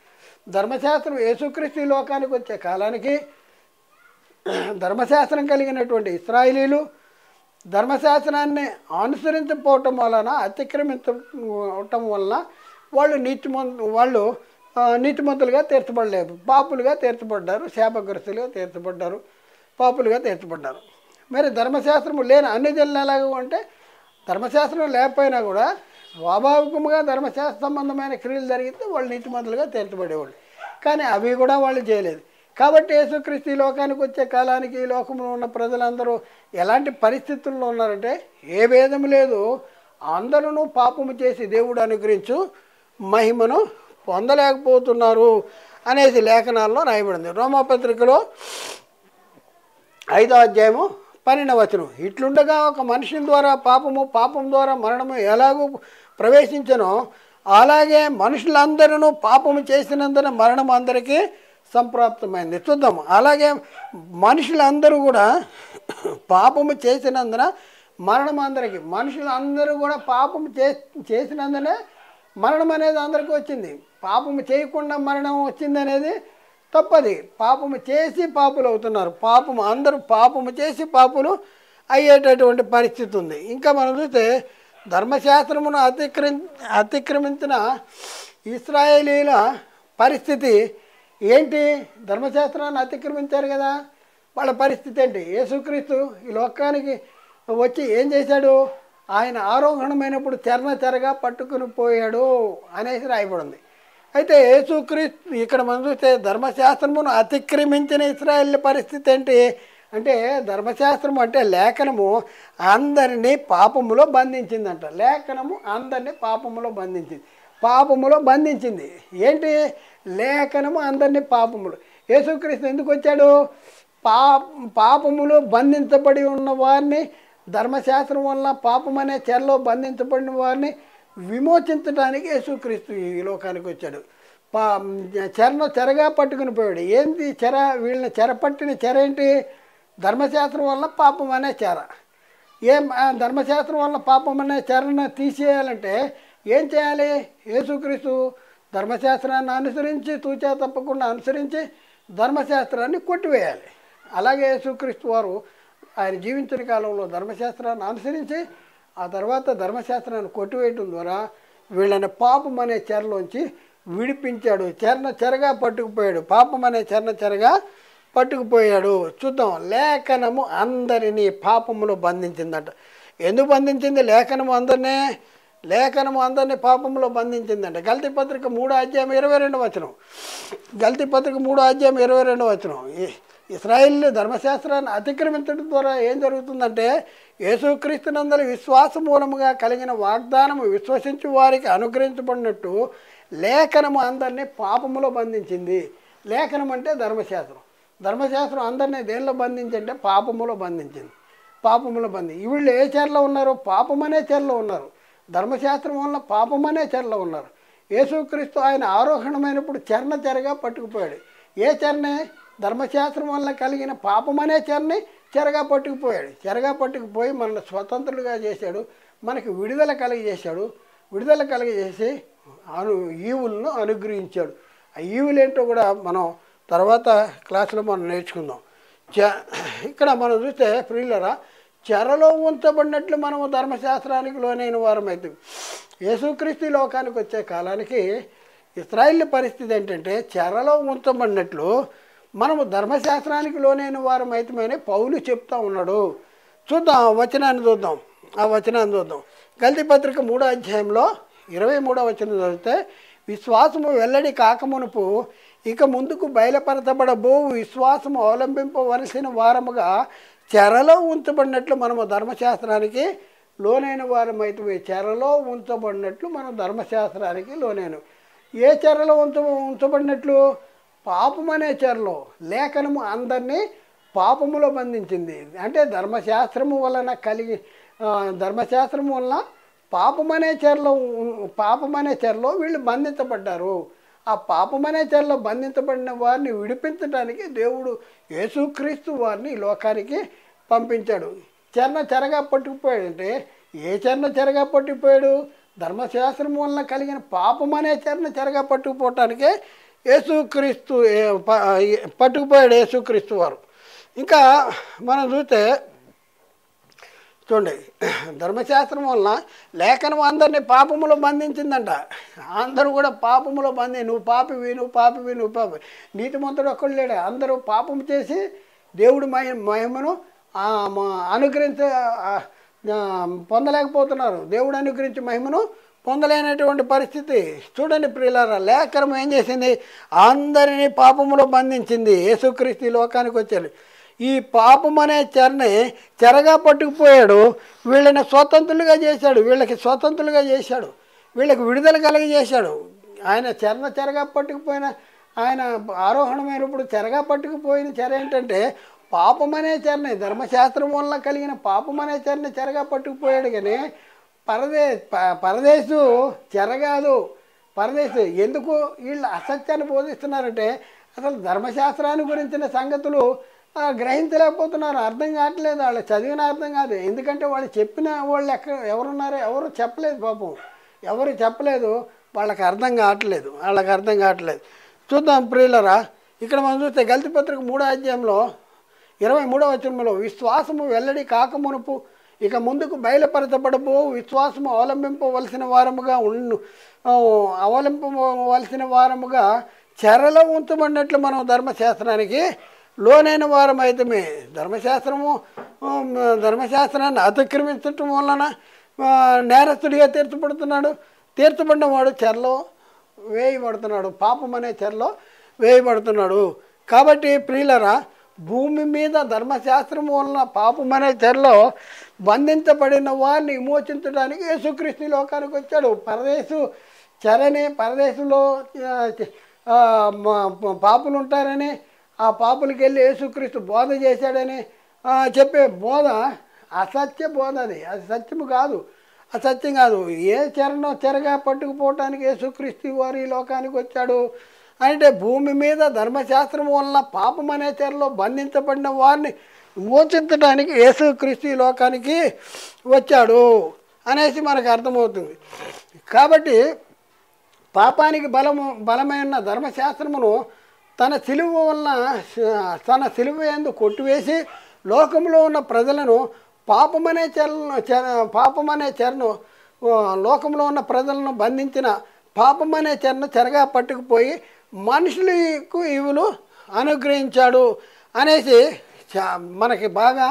[SPEAKER 1] ధర్మశాస్త్రం యేసుక్రీస్తు ఈ లోకానికి వచ్చే కాలానికి ధర్మశాస్త్రం కలిగినటువంటి ఇశ్రాయేలీలు ధర్మశాస్త్రాన్ని అనుసరించకపోవటం వలన, అతిక్రమించటం వలన వాళ్ళు నీతిమంతులుగా తీర్చబడలేదు, పాపులుగా తీర్చబడ్డారు, శాపగ్రస్తులుగా తీర్చబడ్డారు, పాపులుగా తీర్చబడ్డారు. మరి ధర్మశాస్త్రము లేని అన్ని జనులు ఎలాగో అంటే, ధర్మశాస్త్రం లేకపోయినా కూడా స్వాభావికంగా ధర్మశాస్త్ర సంబంధమైన క్రియలు జరిగితే వాళ్ళు నీతిమంతులుగా తీర్చబడేవాళ్ళు. కానీ అవి కూడా వాళ్ళు చేయలేదు. కాబట్టి యేసుక్రీస్తు ఈ లోకానికి వచ్చే కాలానికి ఈ లోకంలో ఉన్న ప్రజలందరూ ఎలాంటి పరిస్థితుల్లో ఉన్నారంటే, ఏ భేదం లేదు, అందరూ పాపము చేసి దేవుడు అనుగ్రహించు మహిమను పొందలేకపోతున్నారు అనేసి లేఖనాల్లో రాయబడింది. రోమాపత్రికలో 5వ అధ్యాయము 12వ వచనం, ఇట్లుండగా ఒక మనిషి ద్వారా పాపం ద్వారా మరణము ఎలాగూ ప్రవేశించనో అలాగే మనుషులందరూ పాపము చేసినందున మరణం అందరికీ సంప్రాప్తమైంది. చూద్దాం. అలాగే మనుషులందరూ కూడా పాపము చేసినందున మరణం అందరికీ, మనుషులందరూ కూడా పాపము చేసినందునే మరణం అనేది అందరికీ వచ్చింది. పాపము చేయకుండా మరణం వచ్చింది అనేది తప్పది. పాపము చేసి పాపులు అవుతున్నారు. అందరూ పాపము చేసి పాపులు అయ్యేటటువంటి పరిస్థితి ఉంది. ఇంకా మనం చూస్తే ధర్మశాస్త్రమును అతిక్రమించిన ఇశ్రాయేలీల పరిస్థితి ఏంటి? ధర్మశాస్త్రాన్ని అతిక్రమించారు కదా, వాళ్ళ పరిస్థితి ఏంటి? యేసుక్రీస్తు ఈ లోకానికి వచ్చి ఏం చేశాడు? ఆయన ఆరోహణమైనప్పుడు చెరగా పట్టుకుని పోయాడు అనేసి రాయబడింది. అయితే యేసుక్రీస్తు ఇక్కడ మనం చూస్తే ధర్మశాస్త్రమును అతిక్రమించిన ఇశ్రాయేలు పరిస్థితి ఏంటి అంటే, ధర్మశాస్త్రము అంటే లేఖనము అందరినీ పాపములో బంధించిందంట. లేఖనము అందరినీ పాపములో బంధించింది. ఏంటి? లేఖనము అందరినీ పాపములు. యేసుక్రీస్తు ఎందుకు వచ్చాడు? పాపములో బంధించబడి ఉన్న వారిని, ధర్మశాస్త్రం వల్ల పాపం అనే చెరలో బంధించబడిన వారిని విమోచించడానికి యేసుక్రీస్తు ఈ లోకానికి వచ్చాడు. చెరగా పట్టుకుని పోయాడు. ఏంటి చెర? వీళ్ళని చెరపట్టిన చెర ఏంటి? ధర్మశాస్త్రం వల్ల పాపం అనే చెర. ధర్మశాస్త్రం వల్ల పాపం అనే చెరను తీసేయాలంటే ఏం చేయాలి? యేసుక్రీస్తు ధర్మశాస్త్రాన్ని అనుసరించి, తూచా తప్పకుండా అనుసరించి ధర్మశాస్త్రాన్ని కొట్టివేయాలి. అలాగే యేసుక్రీస్తు వారు ఆయన జీవించిన కాలంలో ధర్మశాస్త్రాన్ని అనుసరించి ఆ తర్వాత ధర్మశాస్త్రాన్ని కొట్టివేయటం ద్వారా వీళ్ళని పాపం అనే చెరలోంచి విడిపించాడు. చెరగా పట్టుకుపోయాడు. పాపం అనే చెరగా పట్టుకుపోయాడు. చూద్దాం. లేఖనము అందరినీ పాపములో బంధించిందట. ఎందుకు బంధించింది? లేఖనము అందరినీ పాపంలో బంధించిందంట. గల్తీ పత్రిక 3వ అధ్యాయం 22వ వచనం. గల్తీ పత్రిక 3వ అధ్యాయం 22వ వచనం. ఇశ్రాయేలు ధర్మశాస్త్రాన్ని అతిక్రమించడం ద్వారా ఏం జరుగుతుందంటే, యేసుక్రీస్తునందరి విశ్వాస మూలముగా కలిగిన వాగ్దానము విశ్వసించి వారికి అనుగ్రహించబడినట్టు లేఖనము అందరినీ పాపములో బంధించింది. లేఖనం అంటే ధర్మశాస్త్రం అందరినీ దేనిలో బంధించంటే పాపములో బంధించింది. వీళ్ళు ఏ చెరలో ఉన్నారు? పాపమనే చెరలో ఉన్నారు. ధర్మశాస్త్రం వల్ల పాపమనే చెరలో ఉన్నారు. యేసుక్రీస్తు ఆయన ఆరోహణమైనప్పుడు చెరగా పట్టుకుపోయాడు. ఏ చెరనే? ధర్మశాస్త్రం వల్ల కలిగిన పాపమనే చెరగా పట్టుకుపోయాడు. చెరగా పట్టుకుపోయి మనల్ని స్వతంత్రులుగా చేశాడు. మనకి విడుదల కలుగజేశాడు. విడుదల కలుగజేసి ఈవులను అనుగ్రహించాడు. ఆ ఈవులు ఏంటో కూడా మనం తర్వాత క్లాసులో మనం నేర్చుకుందాం. ఇక్కడ మనం చూస్తే ప్రియులరా, చెరలో ఉంచబడినట్లు మనము ధర్మశాస్త్రానికి లోనైన వారమైతే, యేసుక్రీస్తు లోకానికి వచ్చే కాలానికి ఇశ్రాయేలు పరిస్థితి ఏంటంటే చెరలో ఉంచబడినట్లు మనము ధర్మశాస్త్రానికి లోనైన వారమైతే పౌలు చెప్తా ఉన్నాడు. చూద్దాం ఆ వచనాన్ని చూద్దాం. గల్తీ పత్రిక 3వ అధ్యాయంలో 23వ వచనం చదివితే, విశ్వాసము వెల్లడి కాకమునుపు ఇక ముందుకు బయలుపరచబడబో విశ్వాసము అవలంబింపవలసిన వారముగా చెరలో ఉంచబడినట్లు మనము ధర్మశాస్త్రానికి లోనైన వారమైతే, చెరలో ఉంచబడినట్లు మనం ధర్మశాస్త్రానికి లోనైన. ఏ చెరలో ఉంచబడినట్లు? పాపమనే చెరలో. లేఖనము అందరినీ పాపములో బంధించింది. అంటే ధర్మశాస్త్రము వలన పాపమనే చెరలో వీళ్ళు బంధించబడ్డారు. ఆ పాపమనే చెరలో బంధించబడిన వారిని విడిపించడానికి దేవుడు యేసుక్రీస్తు వారిని ఈ లోకానికి పంపించాడు. చెరగా పట్టుకుపోయాడంటే ఏ చెరగా పట్టుకుపోయాడు? ధర్మశాస్త్రం వలన కలిగిన పాపమనే చెరగా పట్టుకుపోవటానికే యేసుక్రీస్తు పట్టుకుపోయాడు యేసుక్రీస్తు వారు. ఇంకా మనం చూడండి, ధర్మశాస్త్రం వలన లేఖనం అందరినీ పాపములో బంధించిందంట. అందరూ కూడా పాపములో నువ్వు పాపివి. నీతిమంతుడు ఒక్కడు లేడు. అందరూ పాపం చేసి దేవుడి మహిమను పొందలేకపోతున్నారు. దేవుడు అనుగ్రహించి మహిమను పొందలేనటువంటి పరిస్థితి. చూడండి ప్రియులారా, లేఖనం ఏం చేసింది? అందరినీ పాపములో బంధించింది. యేసుక్రీస్తు లోకానికి వచ్చాడు. ఈ పాపం అనే చెరగా పట్టుకుపోయాడు. వీళ్ళని స్వతంత్రులుగా చేశాడు. వీళ్ళకి విడుదల కలిగజేశాడు. ఆయన చెరగా పట్టుకుపోయిన, ఆయన ఆరోహణమైనప్పుడు చెరగా పట్టుకుపోయిన చెర ఏంటంటే పాపమనే ధర్మశాస్త్రం వల్ల కలిగిన పాపమనే చెరగా పట్టుకుపోయాడు. కానీ పరదేశు చెరగాదు. ఎందుకు వీళ్ళు అసత్యాన్ని బోధిస్తున్నారంటే అసలు ధర్మశాస్త్రాన్ని గురించిన సంగతులు గ్రహించలేకపోతున్నారు. అర్థం కావట్లేదు. వాళ్ళు చదివిన అర్థం కాదు. ఎందుకంటే వాళ్ళు చెప్పిన వాళ్ళు ఎవరున్నారో ఎవరు చెప్పలేదు. పాపం ఎవరు చెప్పలేదు. వాళ్ళకి అర్థం కావట్లేదు. చూద్దాం ప్రియులరా, ఇక్కడ మనం చూస్తే గల్తీ పత్రిక 3వ అధ్యాయంలో 23వ వచనంలో, విశ్వాసము వెల్లడి కాకమునుపు ఇక ముందుకు బయలుపరచబడబో విశ్వాసము అవలంబింపవలసిన వారముగా చెరలో ఉంచబడినట్లు మనం ధర్మశాస్త్రానికి లోనైన వారమైతే, ధర్మశాస్త్రాన్ని అతిక్రమించటం వలన నేరస్తుడిగా తీర్చబడిన వాడు చెరలో వేయబడుతున్నాడు. పాపం అనే చెరలో వేయబడుతున్నాడు. కాబట్టి ప్రియులరా, భూమి మీద ధర్మశాస్త్రం వలన పాపం అనే చెరలో బంధించబడిన వారిని విమోచించడానికి యేసుక్రీస్తు లోకానికి వచ్చాడు. పరదేశంలో పాపులు ఉంటారని, ఆ పాపులకి వెళ్ళి యేసుక్రీస్తు బోధ చేశాడని చెప్పే బోధ అసత్య బోధ. అది సత్యం కాదు. ఏ చెరగా పట్టుకుపోవటానికి యేసుక్రీస్తు వారు ఈ లోకానికి వచ్చాడు అంటే భూమి మీద ధర్మశాస్త్రం వలన పాపం అనే చెరలో బంధించబడిన వారిని విమోచించడానికి యేసుక్రీస్తు ఈ లోకానికి వచ్చాడు అనేసి మనకు అర్థమవుతుంది. కాబట్టి పాపానికి బలమైన ధర్మశాస్త్రమును తన సిలువ యందు కొట్టివేసి లోకంలో ఉన్న ప్రజలను పాపమనే చెరను లోకంలో ఉన్న ప్రజలను బంధించిన పాపమనే చెరను చెరగా పట్టుకుపోయి మనుషులకు ఈవులు అనుగ్రహించాడు అనేసి మనకి బాగా